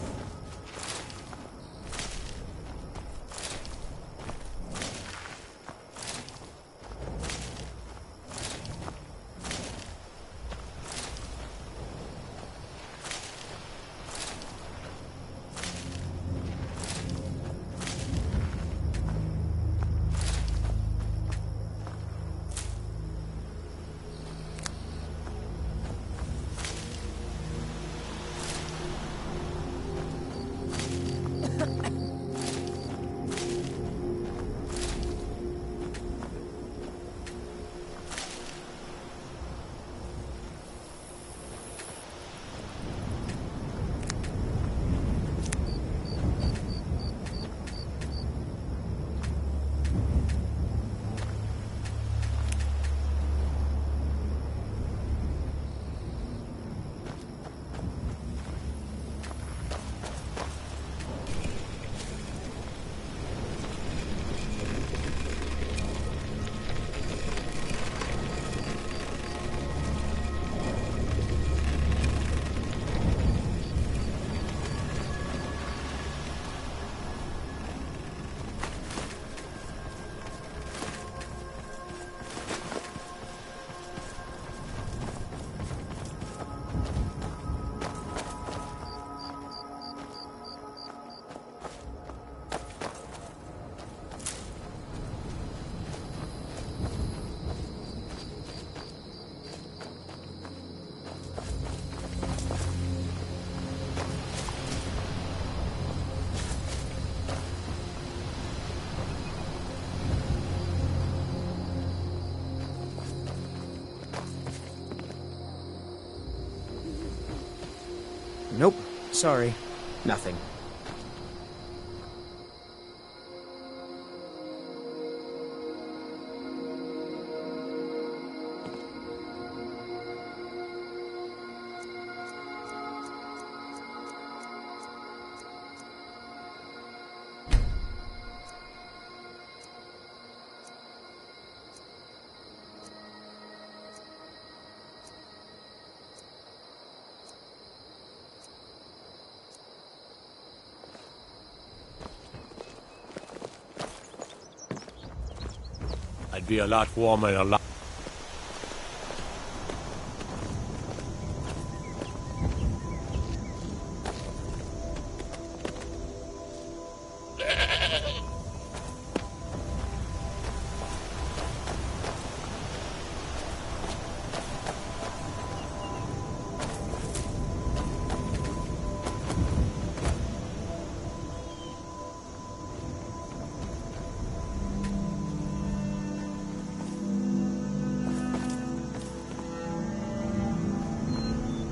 S6: Sorry. Nothing.
S18: I'd be a lot warmer and a lot...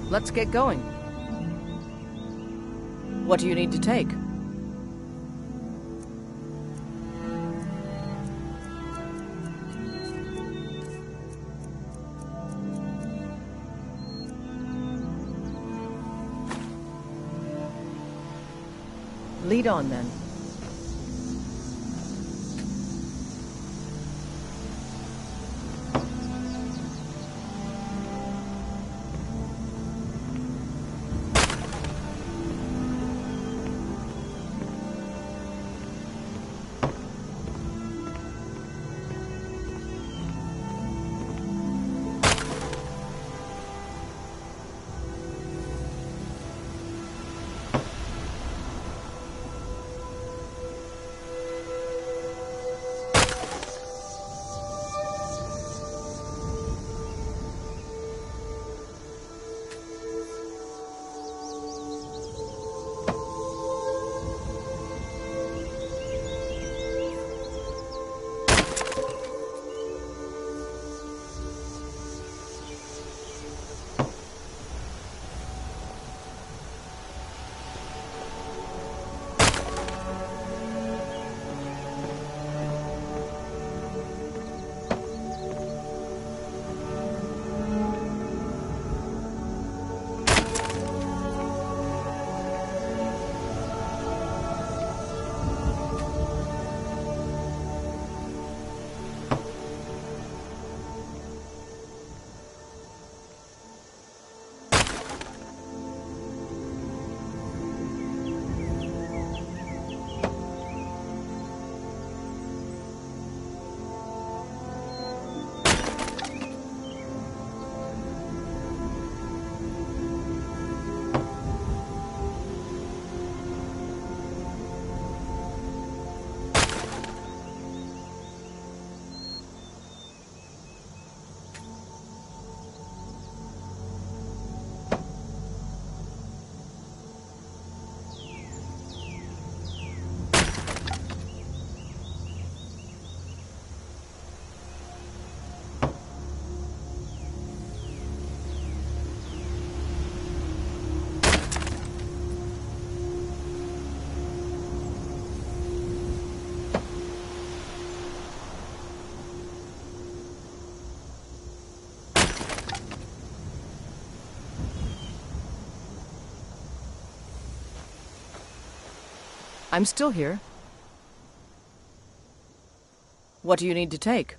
S16: Let's get going. What do you need to take? Lead on, then. I'm still here. What do you need to take?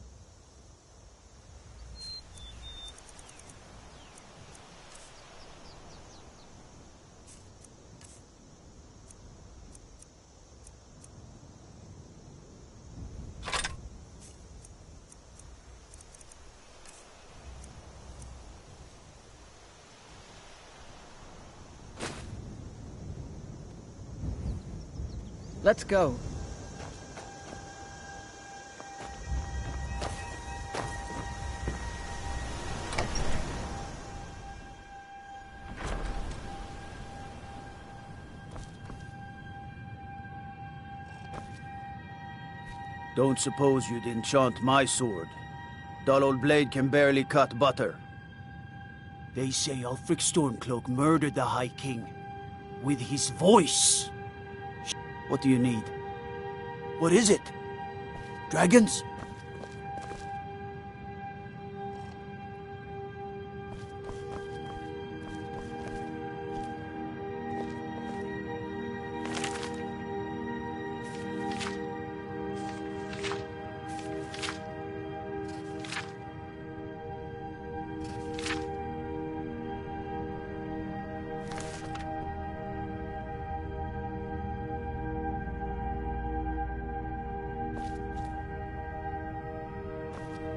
S16: Let's go.
S14: Don't suppose you'd enchant my sword. Dull old blade can barely cut butter. They say Ulfric Stormcloak murdered the High King. with his voice. What do you need? What is it? Dragons?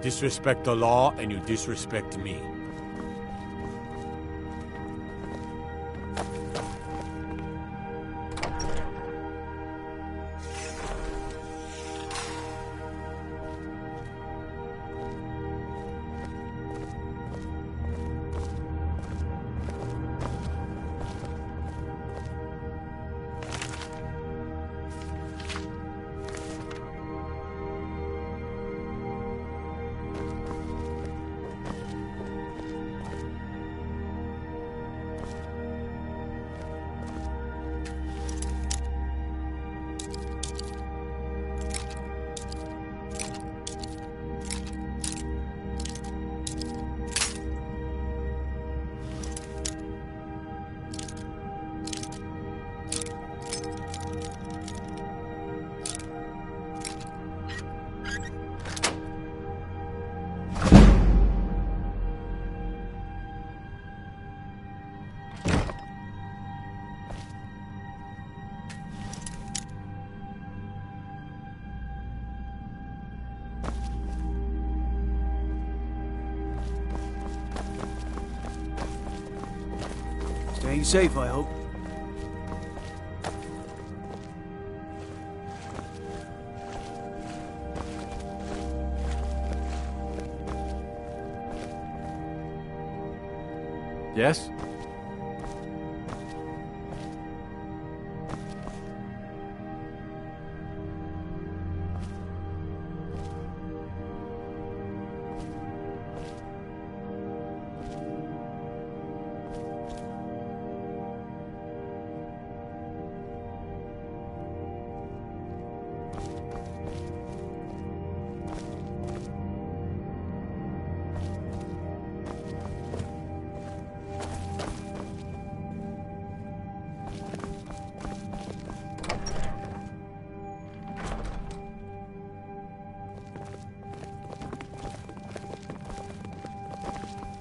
S8: Disrespect the law, and you disrespect me.
S14: Staying safe, I hope.
S5: Yes?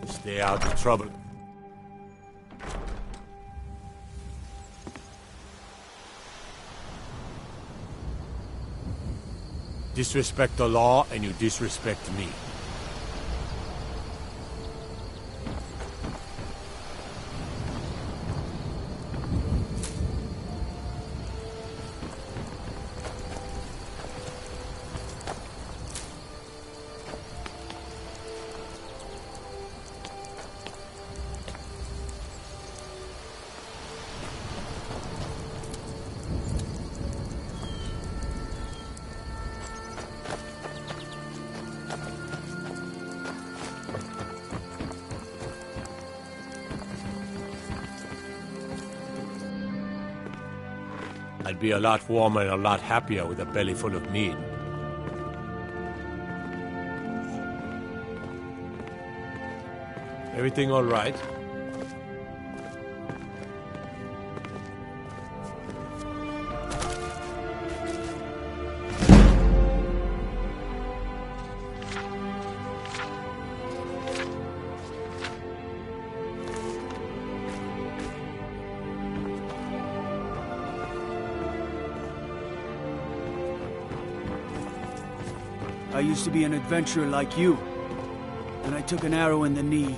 S8: Stay out of trouble. Disrespect the law, and you disrespect me. I'd be a lot warmer and a lot happier with a belly full of meat. Everything all right?
S14: I used to be an adventurer like you, and I took an arrow in the knee.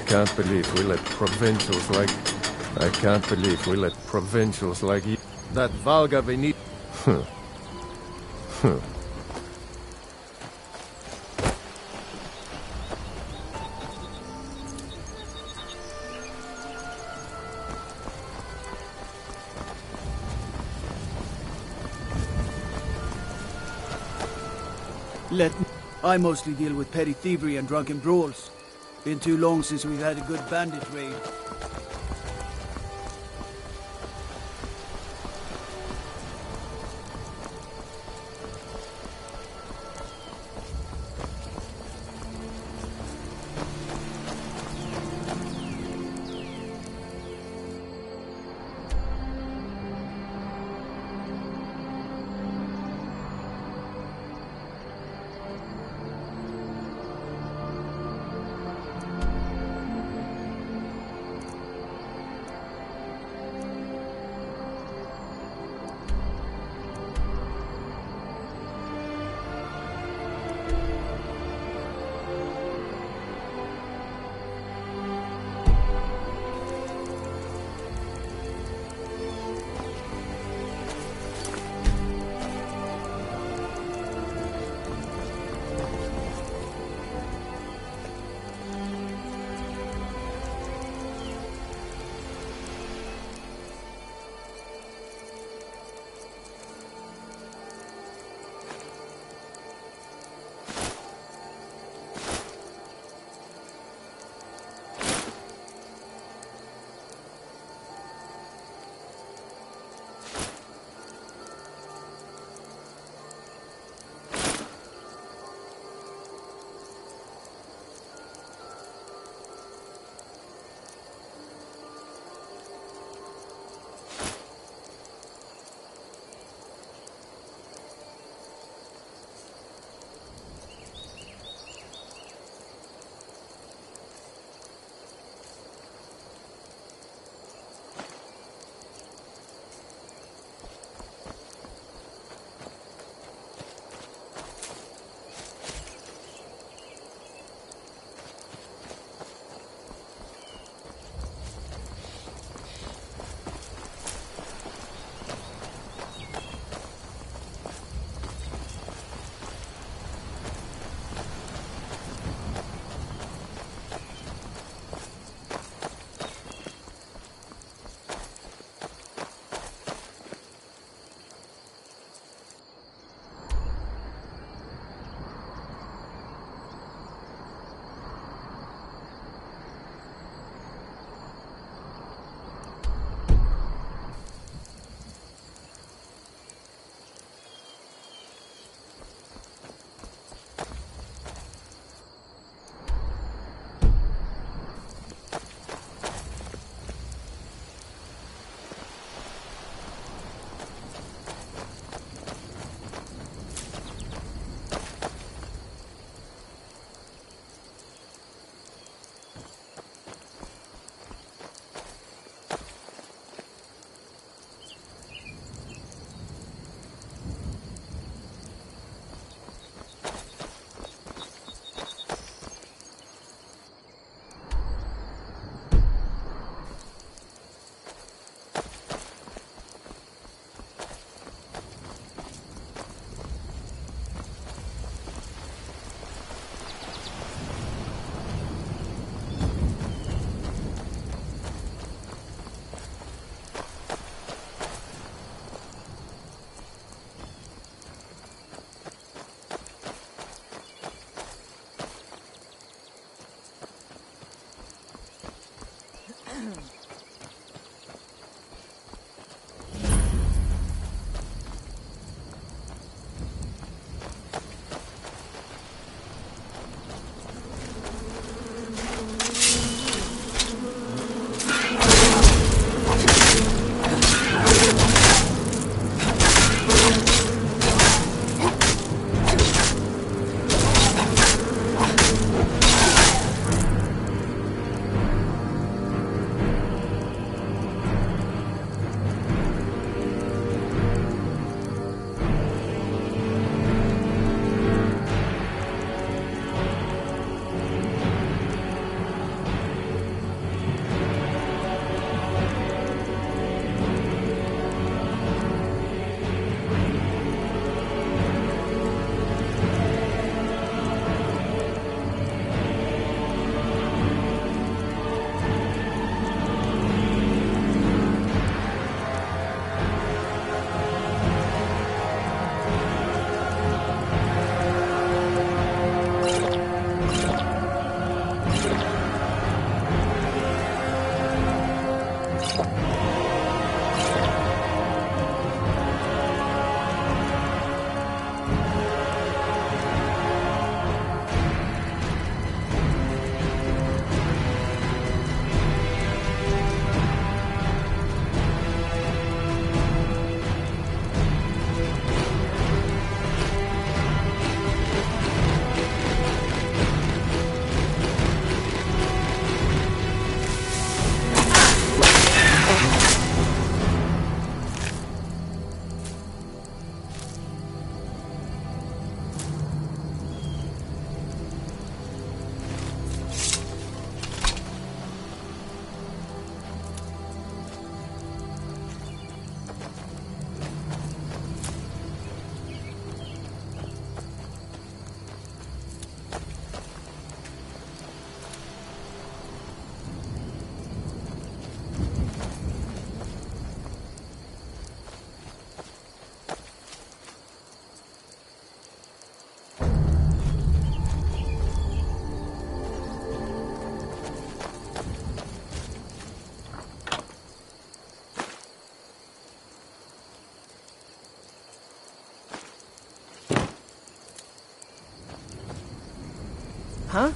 S5: can't believe we let provincials like... I can't believe we let provincials like you... That Valga Venit... Huh. Huh.
S14: I mostly deal with petty thievery and drunken brawls. Been too long since we've had a good bandit raid.
S16: Huh?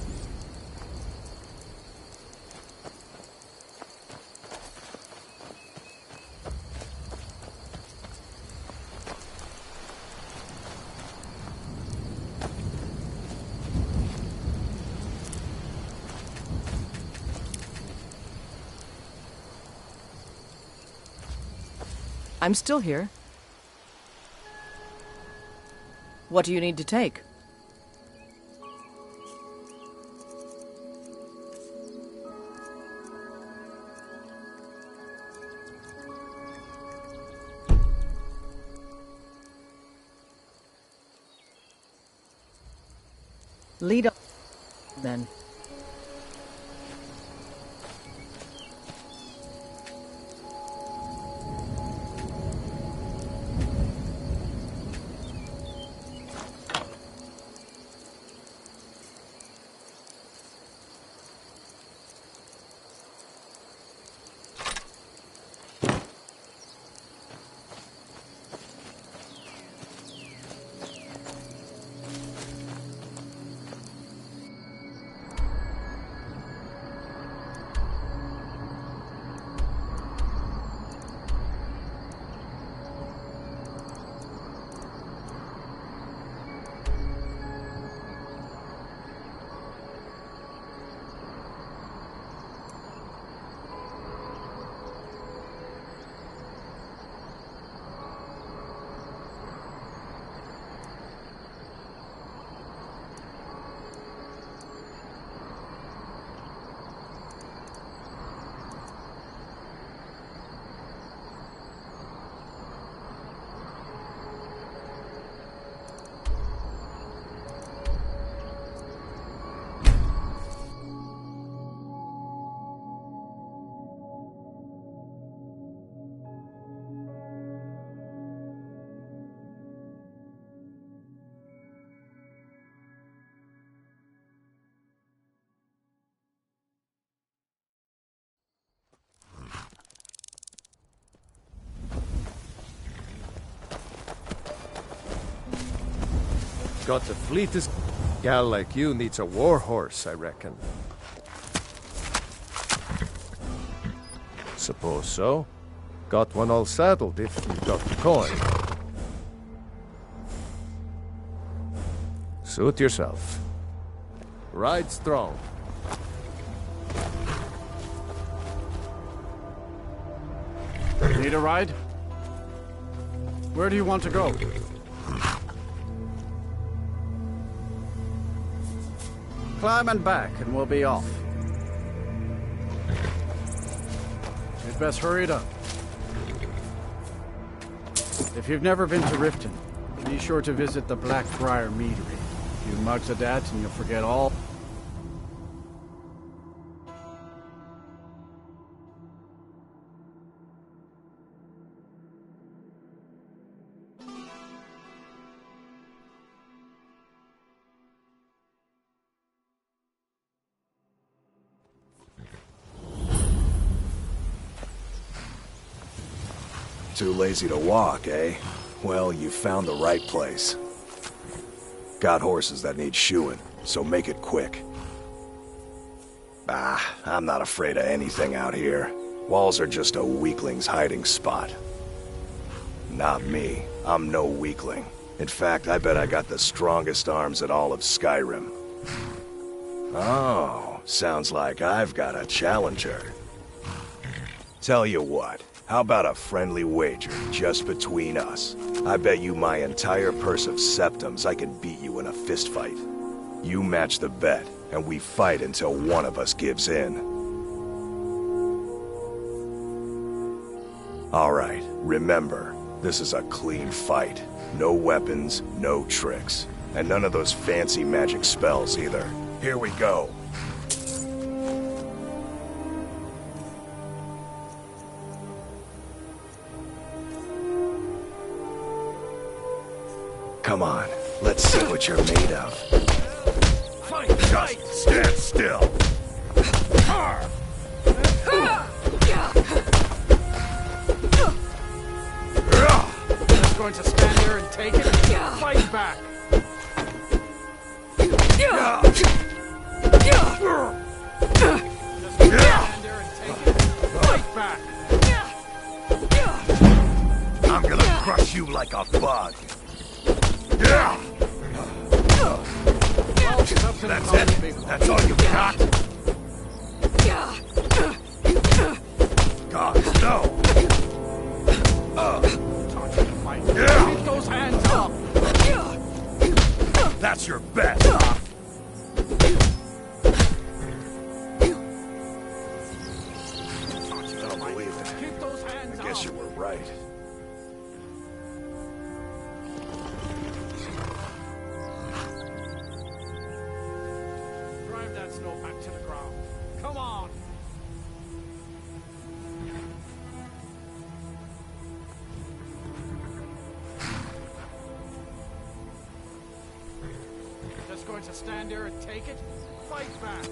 S16: I'm still here. What do you need to take? Lead up, then.
S5: Got the fleetest gal like you needs a war horse, I reckon. Suppose so. Got one all saddled if you got the coin. Suit yourself. Ride strong.
S13: Need a ride? Where do you want to go? Climb and back, and we'll be off. You'd best hurry it up. If you've never been to Riften, be sure to visit the Blackbriar Meadery. A few mugs of that, and you'll forget all.
S18: Too lazy to walk, eh? Well, you found the right place. Got horses that need shoeing, so make it quick. I'm not afraid of anything out here. Walls are just a weakling's hiding spot. Not me. I'm no weakling. In fact, I bet I got the strongest arms in all of Skyrim. Oh, sounds like I've got a challenger. Tell you what, how about a friendly wager just between us? I bet you my entire purse of septums I can beat you in a fistfight. You match the bet, and we fight until one of us gives in. Alright, remember, this is a clean fight. No weapons, no tricks. And none of those fancy magic spells either. Here we go. Come on, let's see what you're made of.
S7: Fight! Just stand still!
S8: Just going to stand there and take it? Fight back!
S7: I'm gonna crush you like a bug. That's it? That's all you got? God, no!
S8: Keep those hands up!
S7: That's your best, huh?
S18: I don't believe it.
S8: Keep those hands
S18: I guess you were right.
S8: Drive that snow back to the ground. Come on! Just going to stand there and take it? Fight back!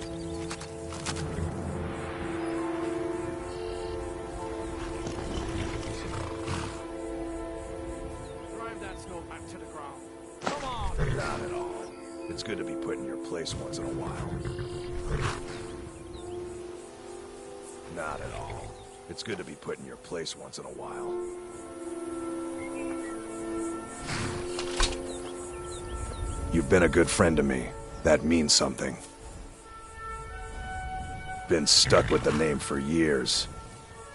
S8: Drive that snow back to the ground. Come on!
S18: Not at all. It's good to be put in your place once in a while. Not at all. It's good to be put in your place once in a while. You've been a good friend to me. That means something. Been stuck with the name for years.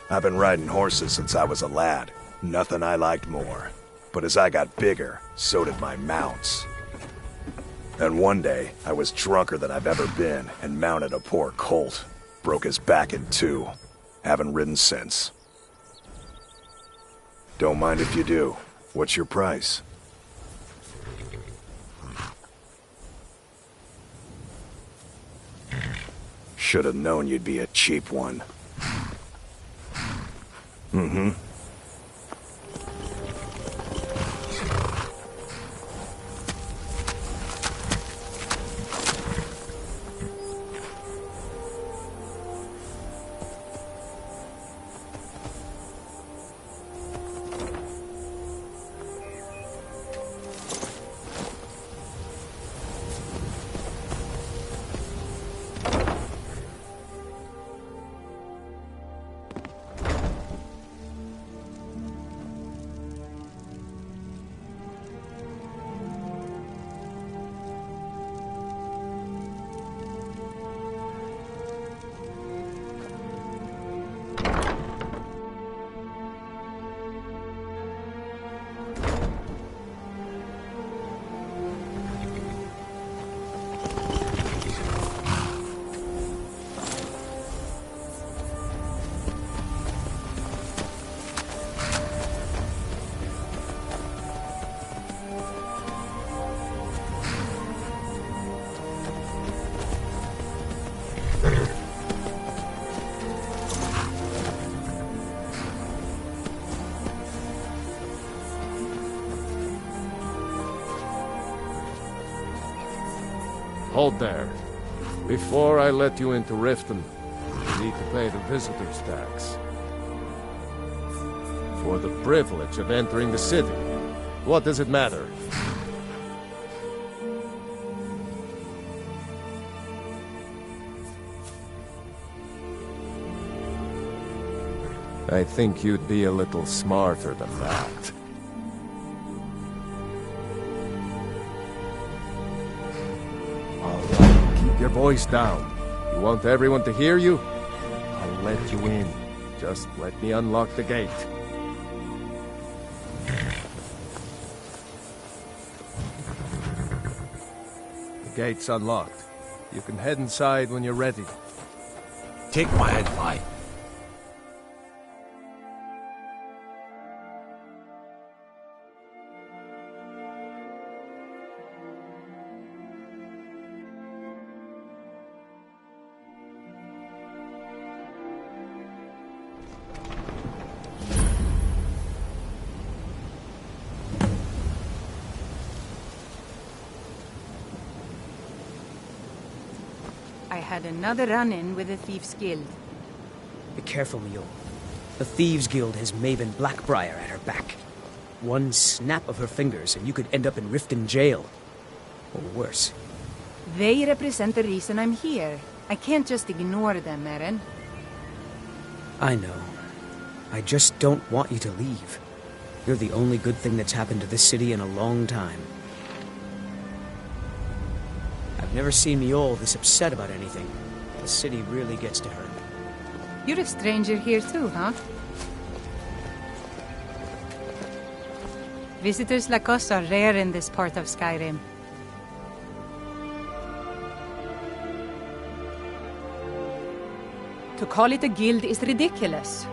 S18: I've been riding horses since I was a lad. Nothing I liked more. But as I got bigger, so did my mounts. And one day, I was drunker than I've ever been and mounted a poor colt. Broke his back in two. Haven't ridden since. Don't mind if you do. What's your price? Should have known you'd be a cheap one. Mm-hmm.
S5: Hold there. Before I let you into Riften, you need to pay the visitor's tax. for the privilege of entering the city. What does it matter? I think you'd be a little smarter than that. All right, keep your voice down. You want everyone to hear you? I'll let you in. Just let me unlock the gate. The gate's unlocked. You can head inside when you're ready.
S6: Take my advice.
S1: I had another run-in with the Thieves' Guild.
S4: Be careful, Mule. The Thieves' Guild has Maven Blackbriar at her back. One snap of her fingers and you could end up in Riften jail. Or worse.
S1: They represent the reason I'm here. I can't just ignore them, Eren.
S4: I know. I just don't want you to leave. You're the only good thing that's happened to this city in a long time. I've never seen Mule this upset about anything. The city really gets to her.
S1: You're a stranger here too, huh? Visitors like us are rare in this part of Skyrim. To call it a guild is ridiculous.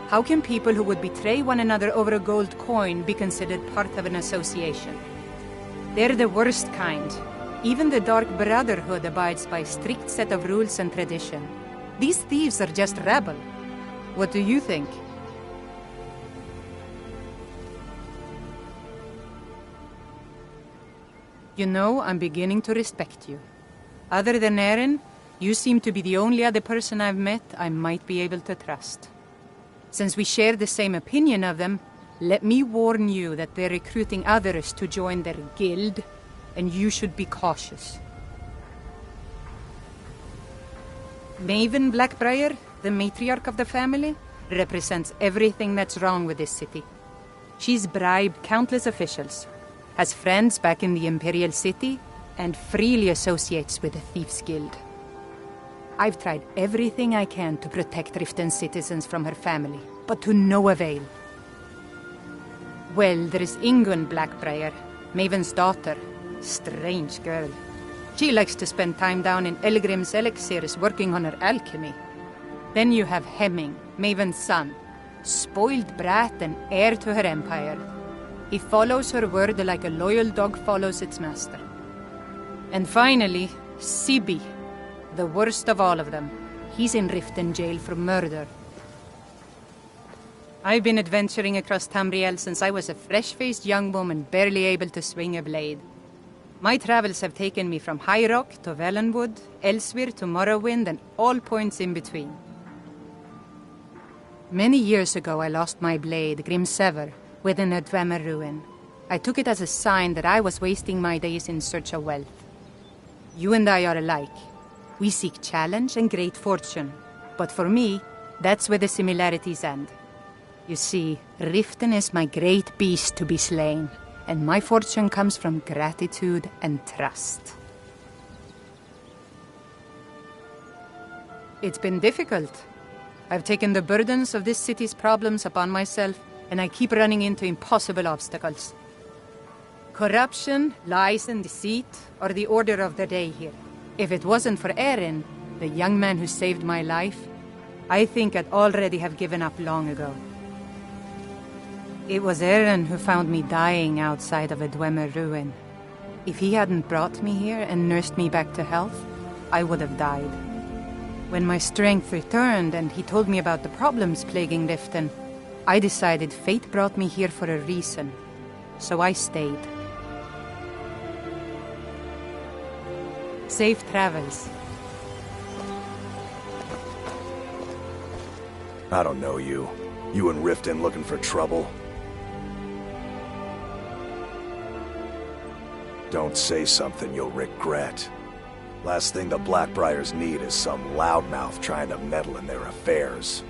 S1: How can people who would betray one another over a gold coin be considered part of an association? They're the worst kind. Even the Dark Brotherhood abides by a strict set of rules and tradition. These thieves are just rabble. What do you think? You know, I'm beginning to respect you. Other than Eren, you seem to be the only other person I've met I might be able to trust. Since we share the same opinion of them, let me warn you that they're recruiting others to join their guild, and you should be cautious. Maven Blackbriar, the matriarch of the family, represents everything that's wrong with this city. She's bribed countless officials, has friends back in the Imperial City, and freely associates with the Thieves' Guild. I've tried everything I can to protect Riften citizens from her family, but to no avail. Well, there is Ingun Blackbriar, Maven's daughter. Strange girl. She likes to spend time down in Elgrim's elixirs working on her alchemy. Then you have Hemming, Maven's son. Spoiled brat and heir to her empire. He follows her word like a loyal dog follows its master. And finally, Sibi, the worst of all of them. He's in Riften jail for murder. I've been adventuring across Tamriel since I was a fresh-faced young woman barely able to swing a blade. My travels have taken me from High Rock to Valenwood, Elsewhere to Morrowind, and all points in between. Many years ago I lost my blade, Grimsever, within a Dwemer ruin. I took it as a sign that I was wasting my days in search of wealth. You and I are alike. We seek challenge and great fortune. But for me, that's where the similarities end. You see, Riften is my great beast to be slain, and my fortune comes from gratitude and trust. It's been difficult. I've taken the burdens of this city's problems upon myself, and I keep running into impossible obstacles. Corruption, lies and deceit are the order of the day here. If it wasn't for Eren, the young man who saved my life, I think I'd already have given up long ago. It was Eren who found me dying outside of a Dwemer ruin. If he hadn't brought me here and nursed me back to health, I would have died. When my strength returned and he told me about the problems plaguing Riften, I decided fate brought me here for a reason, so I stayed. Safe travels.
S18: I don't know you, You in Riften looking for trouble? Don't say something you'll regret. Last thing the Blackbriars need is some loudmouth trying to meddle in their affairs.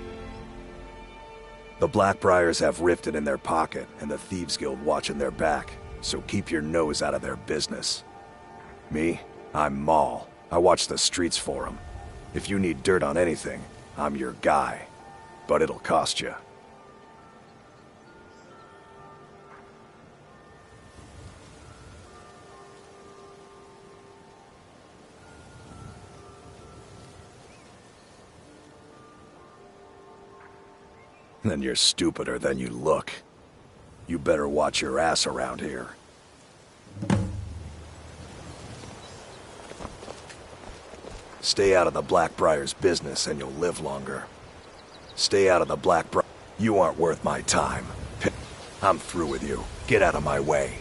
S18: The Blackbriars have Riften in their pocket and the Thieves Guild watching their back, so keep your nose out of their business. Me? I'm Maul. I watch the streets for them. If you need dirt on anything, I'm your guy. But it'll cost you. Then you're stupider than you look. You better watch your ass around here. Stay out of the Blackbriars' business and you'll live longer. Stay out of the Blackbriars. You aren't worth my time. I'm through with you. Get out of my way.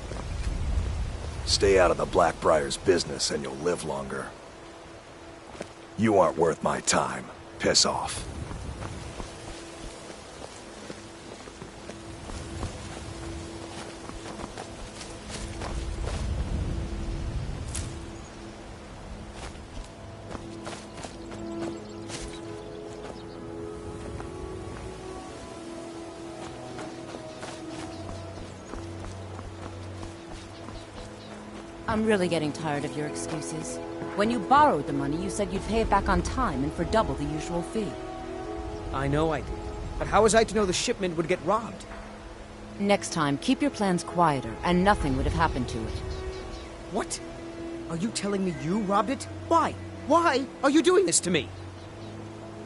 S18: Stay out of the Blackbriars' business and you'll live longer. You aren't worth my time. Piss off.
S19: I'm really getting tired of your excuses. When you borrowed the money, you said you'd pay it back on time and for double the usual fee.
S4: I know I did. But how was I to know the shipment would get robbed?
S19: Next time, keep your plans quieter, and nothing would have happened to it.
S4: What? Are you telling me you robbed it? Why? Why are you doing this to me?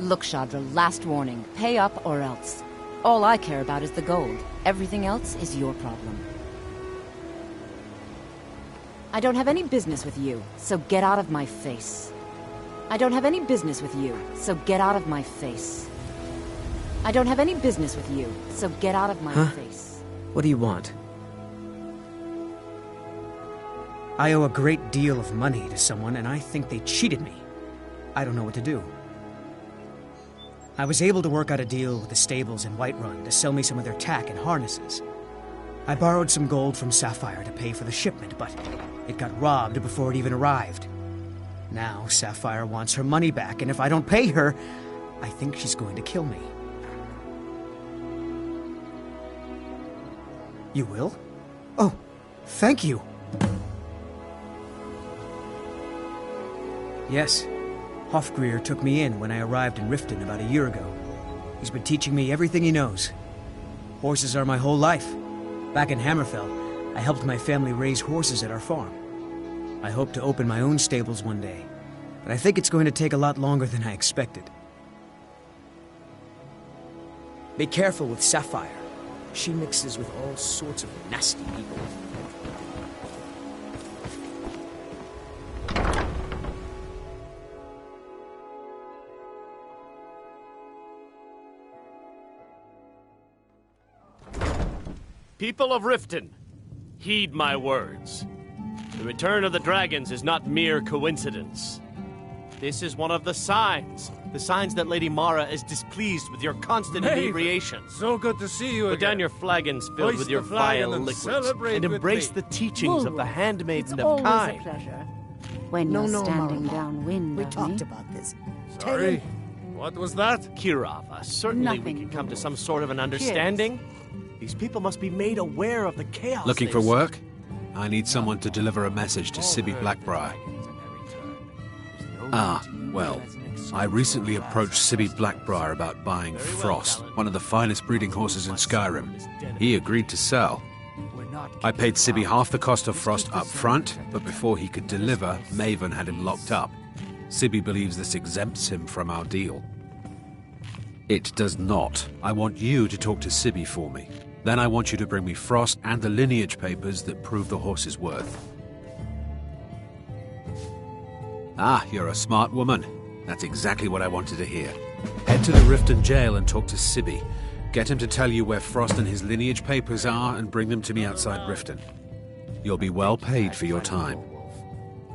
S19: Look, Shadra, last warning. Pay up or else. All I care about is the gold. Everything else is your problem. I don't have any business with you, so get out of my face. I don't have any business with you, so get out of my face. I don't have any business with you, so get out of my face.
S4: What do you want? I owe a great deal of money to someone, and I think they cheated me. I don't know what to do. I was able to work out a deal with the stables in Whiterun to sell me some of their tack and harnesses. I borrowed some gold from Sapphire to pay for the shipment, but it got robbed before it even arrived. Now Sapphire wants her money back, and if I don't pay her, I think she's going to kill me. You will? Oh, thank you. Yes, Hofgrir took me in when I arrived in Riften about a year ago. He's been teaching me everything he knows. Horses are my whole life. Back in Hammerfell, I helped my family raise horses at our farm. I hope to open my own stables one day, but I think it's going to take a lot longer than I expected. Be careful with Sapphire. She mixes with all sorts of nasty people.
S20: People of Riften, heed my words. The return of the dragons is not mere coincidence. This is one of the signs that Lady Mara is displeased with your constant inebriation.
S8: So good to see you again.
S20: Put down your flagons filled with your vile liquids and embrace the teachings of the handmaiden of Kai.
S10: Always a pleasure. When you're standing downwind
S21: We
S10: of
S21: talked
S10: me.
S21: about this.
S8: Sorry. What was that?
S20: Kirava, certainly we can come to some sort of an understanding. These people must be made aware of the chaos.
S22: Looking for work? I need someone to deliver a message to Sibby Blackbriar. Well, I recently approached Sibby Blackbriar about buying Frost, one of the finest breeding horses in Skyrim. He agreed to sell. I paid Sibby half the cost of Frost up front, but before he could deliver, Maven had him locked up. Sibby believes this exempts him from our deal. It does not. I want you to talk to Sibby for me. Then I want you to bring me Frost and the lineage papers that prove the horse's worth. Ah, you're a smart woman. That's exactly what I wanted to hear. Head to the Riften jail and talk to Sibby. Get him to tell you where Frost and his lineage papers are and bring them to me outside Riften. You'll be well paid for your time.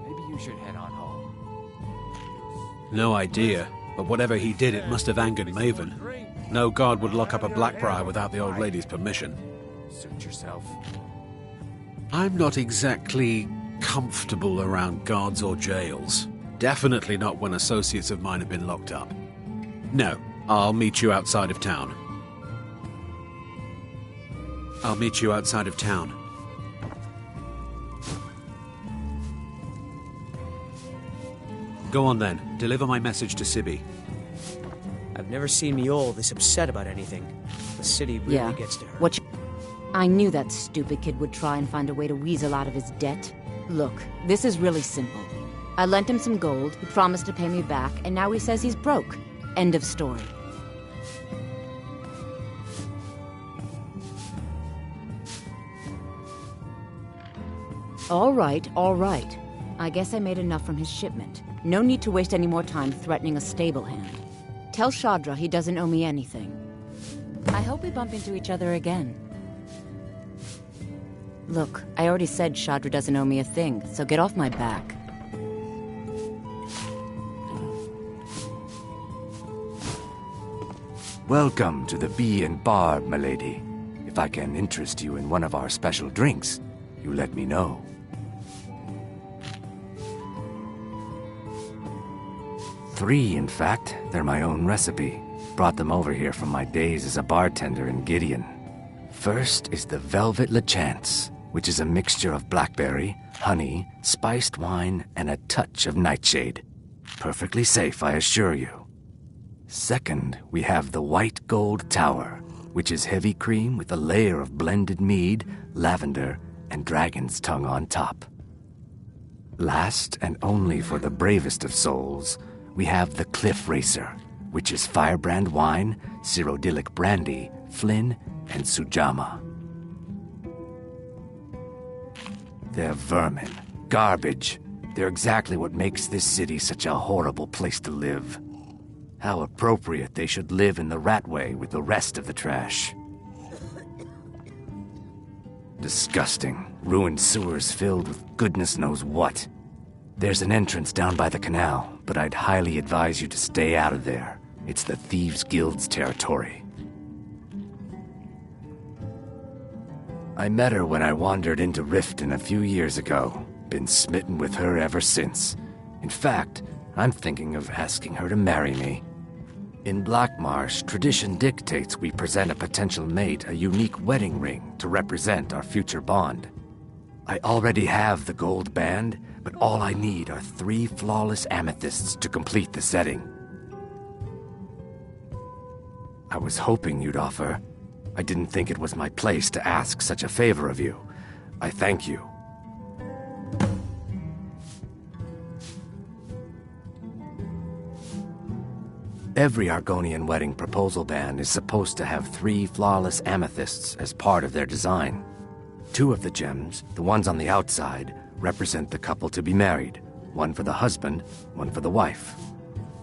S15: Maybe you should head on home.
S22: No idea. But whatever he did, it must have angered Maven. No guard would lock up a Blackbriar without the old lady's permission.
S15: Suit yourself.
S22: I'm not exactly comfortable around guards or jails. Definitely not when associates of mine have been locked up. No, I'll meet you outside of town. I'll meet you outside of town. Go on then, deliver my message to Sibby.
S4: I've never seen Mjol this upset about anything. The city really gets to her.
S19: I knew that stupid kid would try and find a way to weasel out of his debt. Look, this is really simple. I lent him some gold, he promised to pay me back, and now he says he's broke. End of story. All right. I guess I made enough from his shipment. No need to waste any more time threatening a stable hand. Tell Shadra he doesn't owe me anything. I hope we bump into each other again. Look, I already said Shadra doesn't owe me a thing, so get off my back.
S3: Welcome to the Bee and Barb, milady. If I can interest you in one of our special drinks, you let me know. 3, in fact. They're my own recipe. Brought them over here from my days as a bartender in Gideon. First is the Velvet LeChance, which is a mixture of blackberry, honey, spiced wine, and a touch of nightshade. Perfectly safe, I assure you. Second, we have the White Gold Tower, which is heavy cream with a layer of blended mead, lavender, and dragon's tongue on top. Last, and only for the bravest of souls, we have the Cliff Racer, which is firebrand wine, Cyrodiilic brandy, Flynn, and Sujamma. They're vermin, garbage. They're exactly what makes this city such a horrible place to live. How appropriate they should live in the Ratway with the rest of the trash. Disgusting, ruined sewers filled with goodness knows what. There's an entrance down by the canal, but I'd highly advise you to stay out of there. It's the Thieves' Guild's territory. I met her when I wandered into Riften a few years ago. Been smitten with her ever since. In fact, I'm thinking of asking her to marry me. In Blackmarsh, tradition dictates we present a potential mate a unique wedding ring to represent our future bond. I already have the gold band, but all I need are 3 flawless amethysts to complete the setting. I was hoping you'd offer. I didn't think it was my place to ask such a favor of you. I thank you. Every Argonian wedding proposal band is supposed to have 3 flawless amethysts as part of their design. 2 of the gems, the ones on the outside, represent the couple to be married. 1 for the husband, 1 for the wife.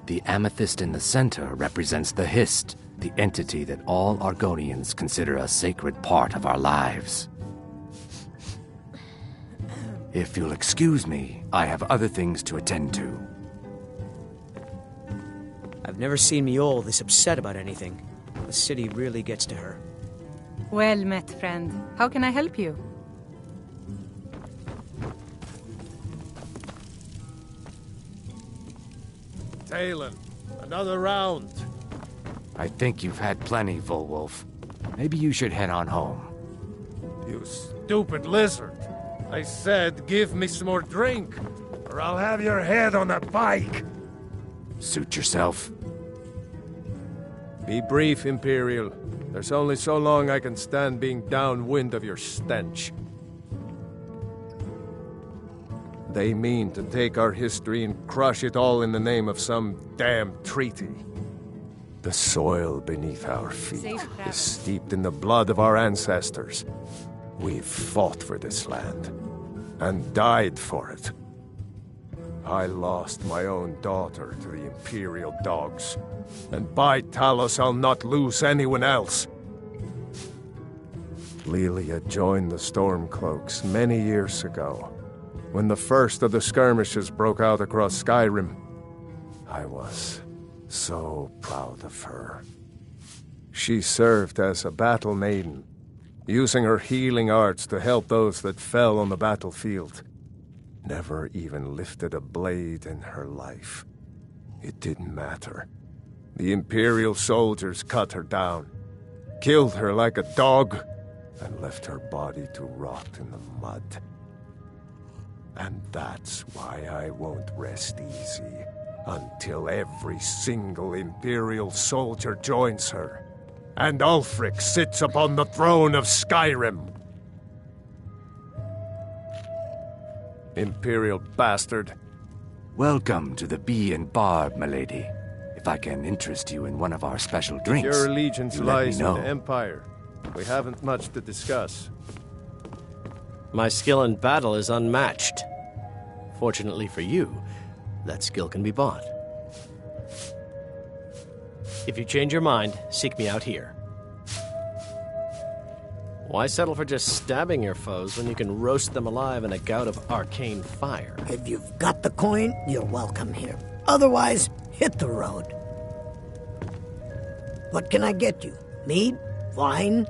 S3: The amethyst in the center represents the Hist, the entity that all Argonians consider a sacred part of our lives. If you'll excuse me, I have other things to attend to.
S4: I've never seen Mjol this upset about anything. The city really gets to her.
S1: Well met, friend. How can I help you?
S5: Talon, another round.
S3: I think you've had plenty, Volwolf. Maybe you should head on home.
S5: You stupid lizard. I said give me some more drink, or I'll have your head on a pike.
S3: Suit yourself.
S5: Be brief, Imperial. There's only so long I can stand being downwind of your stench. They mean to take our history and crush it all in the name of some damn treaty. The soil beneath our feet is steeped in the blood of our ancestors. We've fought for this land, and died for it. I lost my own daughter to the Imperial dogs, and by Talos I'll not lose anyone else. Lilia joined the Stormcloaks many years ago, when the first of the skirmishes broke out across Skyrim. I was So proud of her. She served as a battle maiden, using her healing arts to help those that fell on the battlefield. Never even lifted a blade in her life. It didn't matter. The Imperial soldiers cut her down, killed her like a dog, and left her body to rot in the mud. And that's why I won't rest easy until every single Imperial soldier joins her, and Ulfric sits upon the throne of Skyrim. Imperial bastard.
S3: Welcome to the Bee and Barb, milady. If I can interest you in one of our special drinks,
S5: Your allegiance
S3: you let me
S5: lies in
S3: know.
S5: the Empire. We haven't much to discuss.
S20: My skill in battle is unmatched. Fortunately for you, that skill can be bought. If you change your mind, seek me out here. Why settle for just stabbing your foes when you can roast them alive in a gout of arcane fire?
S12: If you've got the coin, you're welcome here. Otherwise, hit the road. What can I get you? Mead? Wine?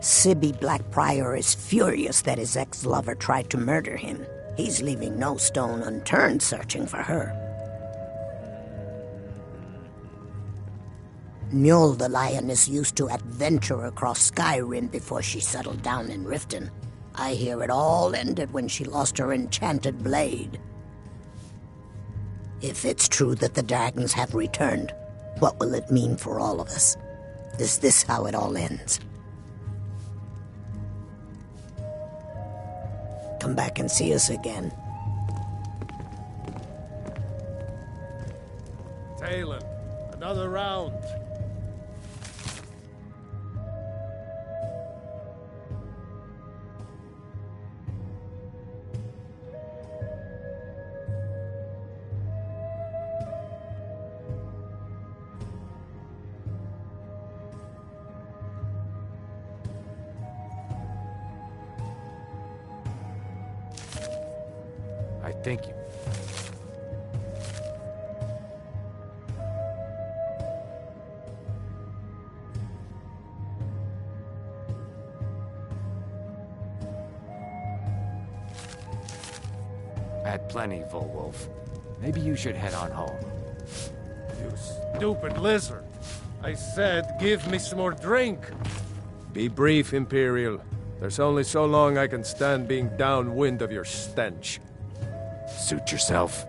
S12: Sibby Blackbriar is furious that his ex-lover tried to murder him. He's leaving no stone unturned searching for her. Mjol the Lioness used to adventure across Skyrim before she settled down in Riften. I hear it all ended when she lost her enchanted blade. If it's true that the dragons have returned, what will it mean for all of us? Is this how it all ends? Come back and see us again.
S8: Talon, another round.
S3: Thank you. Had plenty, Volwolf. Maybe you should head on home.
S8: You stupid lizard. I said give me some more drink.
S5: Be brief, Imperial. There's only so long I can stand being downwind of your stench.
S3: Suit yourself.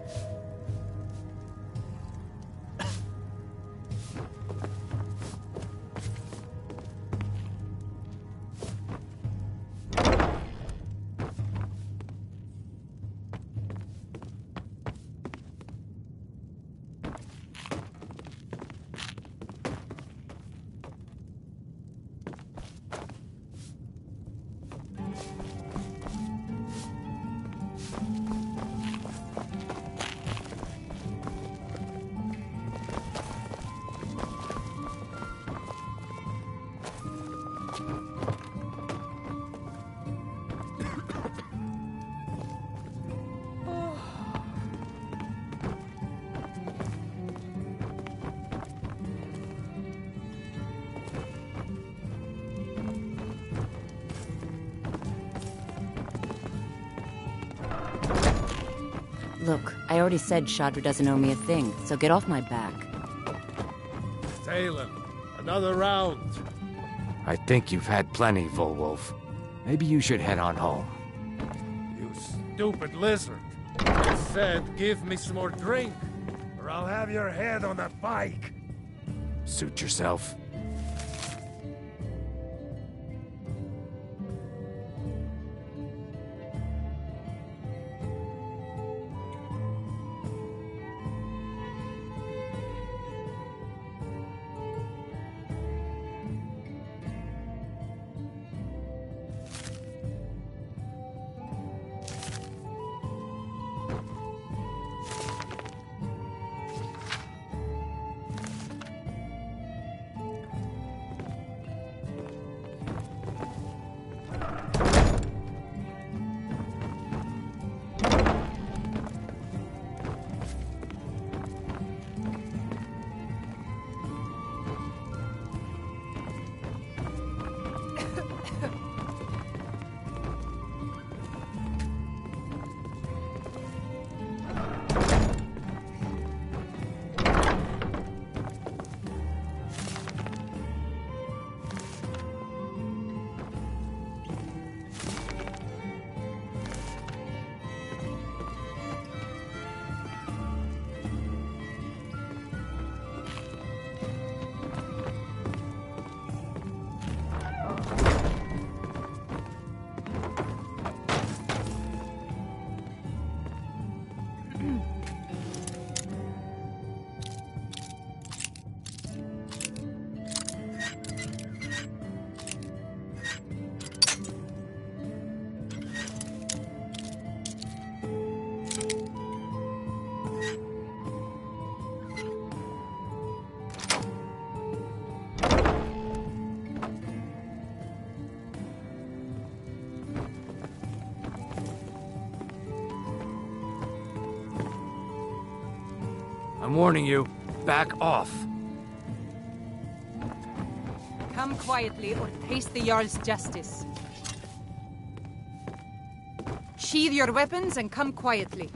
S19: Look, I already said Shadra doesn't owe me a thing, so get off my back.
S8: Talon, another round.
S3: I think you've had plenty, Volwolf. Maybe you should head on home.
S8: You stupid lizard. I said give me some more drink, or I'll have your head on a pike.
S3: Suit yourself. I'm warning you. Back off.
S1: Come quietly or taste the Jarl's justice. Sheathe your weapons and come quietly.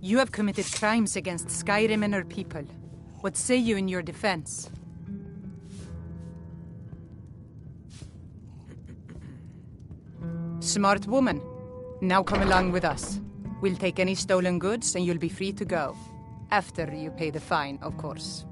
S1: You have committed crimes against Skyrim and her people. What say you in your defense? Smart woman. Now come along with us. We'll take any stolen goods and you'll be free to go. After you pay the fine, of course.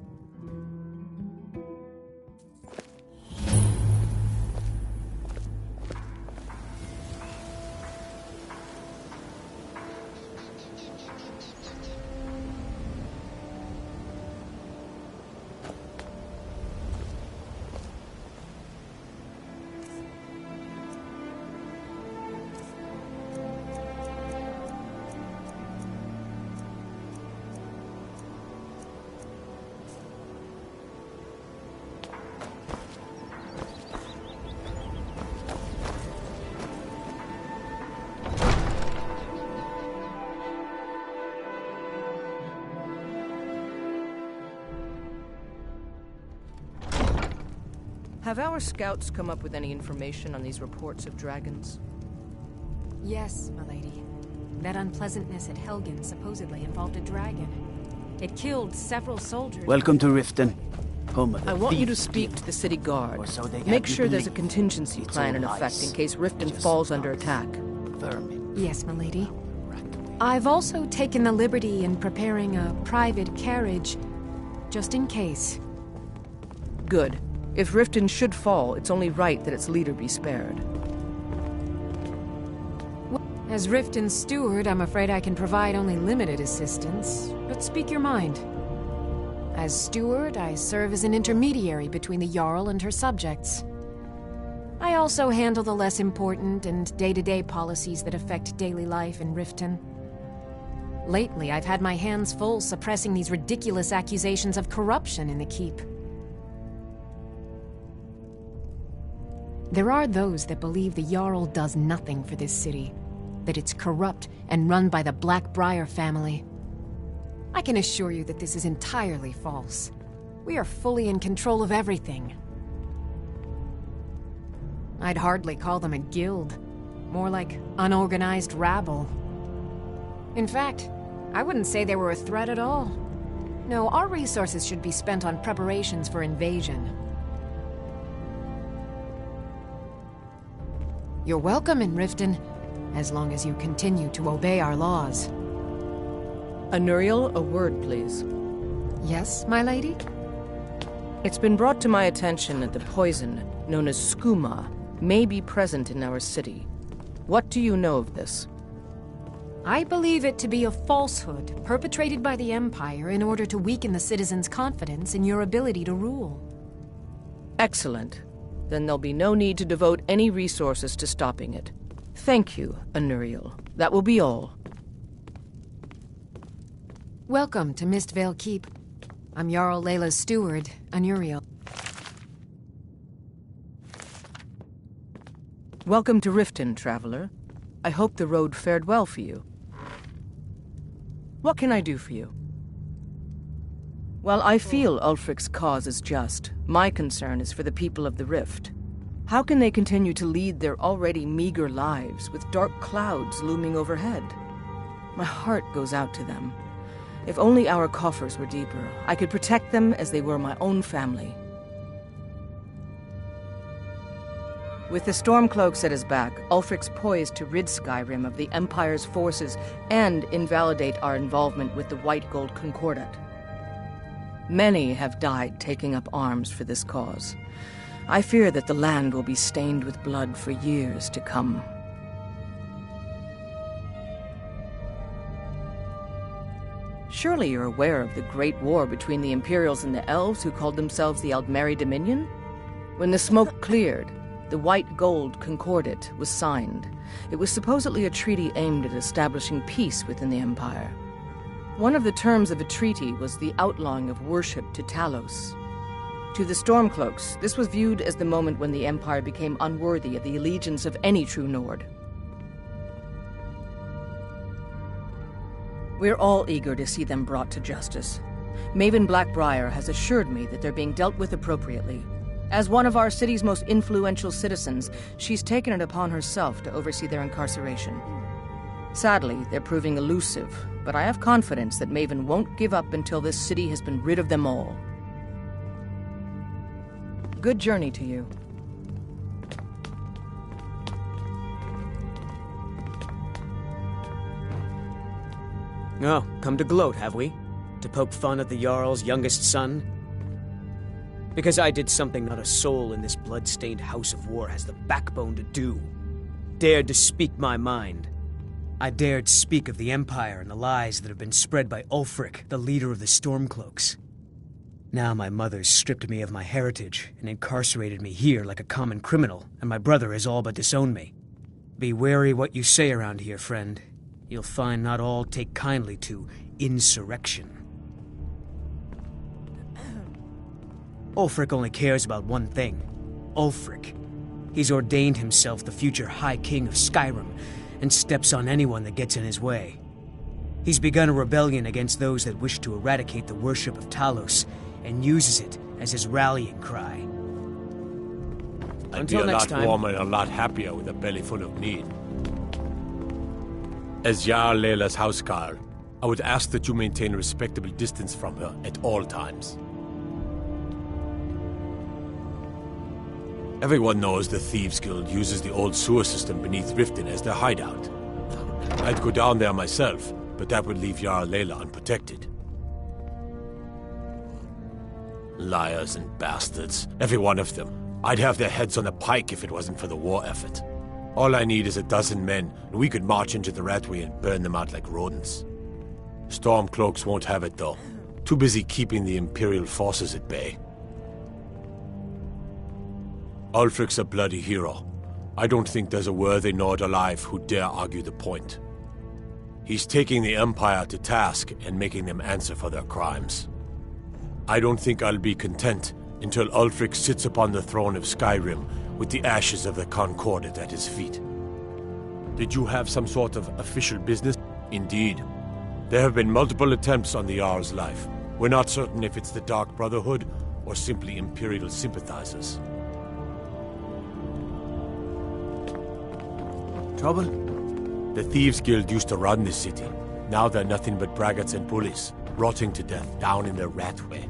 S16: Have our scouts come up with any information on these reports of dragons?
S2: Yes, milady. That unpleasantness at Helgen supposedly involved a dragon. It killed several soldiers.
S14: Welcome to Riften, home of the
S16: I want you to
S14: thieves'
S16: speak to the city guard.
S14: Or so they
S16: Make
S14: have you
S16: sure there's a
S14: believe.
S16: contingency
S14: It's
S16: plan
S14: all
S16: in effect
S14: lies.
S16: in case Riften falls under attack.
S14: Vermin.
S2: Yes, milady. I've also taken the liberty in preparing a private carriage, just in case.
S16: Good. If Riften should fall, it's only right that its leader be spared.
S2: As Riften's steward, I'm afraid I can provide only limited assistance, but speak your mind. As steward, I serve as an intermediary between the Jarl and her subjects. I also handle the less important and day-to-day policies that affect daily life in Riften. Lately, I've had my hands full suppressing these ridiculous accusations of corruption in the keep. There are those that believe the Jarl does nothing for this city, that it's corrupt and run by the Blackbriar family. I can assure you that this is entirely false. We are fully in control of everything. I'd hardly call them a guild, more like unorganized rabble. In fact, I wouldn't say they were a threat at all. No, our resources should be spent on preparations for invasion. You're welcome in Riften, as long as you continue to obey our laws.
S16: Anuriel, a word, please.
S2: Yes, my lady?
S16: It's been brought to my attention that the poison, known as skooma, may be present in our city. What do you know of this?
S2: I believe it to be a falsehood perpetrated by the Empire in order to weaken the citizens' confidence in your ability to rule.
S16: Excellent. Then there'll be no need to devote any resources to stopping it. Thank you, Anuriel. That will be all.
S2: Welcome to Mistvale Keep. I'm Jarl Layla's steward, Anuriel.
S16: Welcome to Riften, traveler. I hope the road fared well for you. What can I do for you? While I feel Ulfric's cause is just, my concern is for the people of the Rift. How can they continue to lead their already meager lives with dark clouds looming overhead? My heart goes out to them. If only our coffers were deeper, I could protect them as they were my own family. With the Stormcloaks at his back, Ulfric's poised to rid Skyrim of the Empire's forces and invalidate our involvement with the White Gold Concordat. Many have died taking up arms for this cause. I fear that the land will be stained with blood for years to come. Surely you're aware of the Great War between the Imperials and the Elves who called themselves the Aldmeri Dominion? When the smoke cleared, the White Gold Concordat was signed. It was supposedly a treaty aimed at establishing peace within the Empire. One of the terms of the treaty was the outlawing of worship to Talos. To the Stormcloaks, this was viewed as the moment when the Empire became unworthy of the allegiance of any true Nord. We're all eager to see them brought to justice. Maven Blackbriar has assured me that they're being dealt with appropriately. As one of our city's most influential citizens, she's taken it upon herself to oversee their incarceration. Sadly, they're proving elusive, but I have confidence that Maven won't give up until this city has been rid of them all. Good journey to you.
S4: Oh, come to gloat, have we? To poke fun at the Jarl's youngest son? Because I did something not a soul in this blood-stained house of war has the backbone to do. Dared to speak my mind. I dared speak of the Empire and the lies that have been spread by Ulfric, the leader of the Stormcloaks. Now my mother's stripped me of my heritage and incarcerated me here like a common criminal, and my brother has all but disowned me. Be wary what you say around here, friend. You'll find not all take kindly to insurrection. Ulfric only cares about one thing. Ulfric. He's ordained himself the future High King of Skyrim, and steps on anyone that gets in his way. He's begun a rebellion against those that wish to eradicate the worship of Talos, and uses it as his rallying cry.
S20: I'd be a lot warmer and a lot happier with a belly full of meat. As Jarl Leila's housecarl, I would ask that you maintain a respectable distance from her at all times. Everyone knows the Thieves Guild uses the old sewer system beneath Riften as their hideout. I'd go down there myself, but that would leave Jarl Leila unprotected. Liars and bastards, every one of them. I'd have their heads on a pike if it wasn't for the war effort. All I need is a dozen men, and we could march into the Ratway and burn them out like rodents. Stormcloaks won't have it, though. Too busy keeping the Imperial forces at bay. Ulfric's a bloody hero. I don't think there's a worthy Nord alive who dare argue the point. He's taking the Empire to task and making them answer for their crimes. I don't think I'll be content until Ulfric sits upon the throne of Skyrim with the ashes of the Concordat at his feet. Did you have some sort of official business? Indeed. There have been multiple attempts on the Jarl's life. We're not certain if it's the Dark Brotherhood or simply Imperial sympathizers.
S14: Trouble?
S20: The Thieves Guild used to run this city. Now they're nothing but braggarts and bullies, rotting to death down in their Ratway.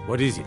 S20: What is it?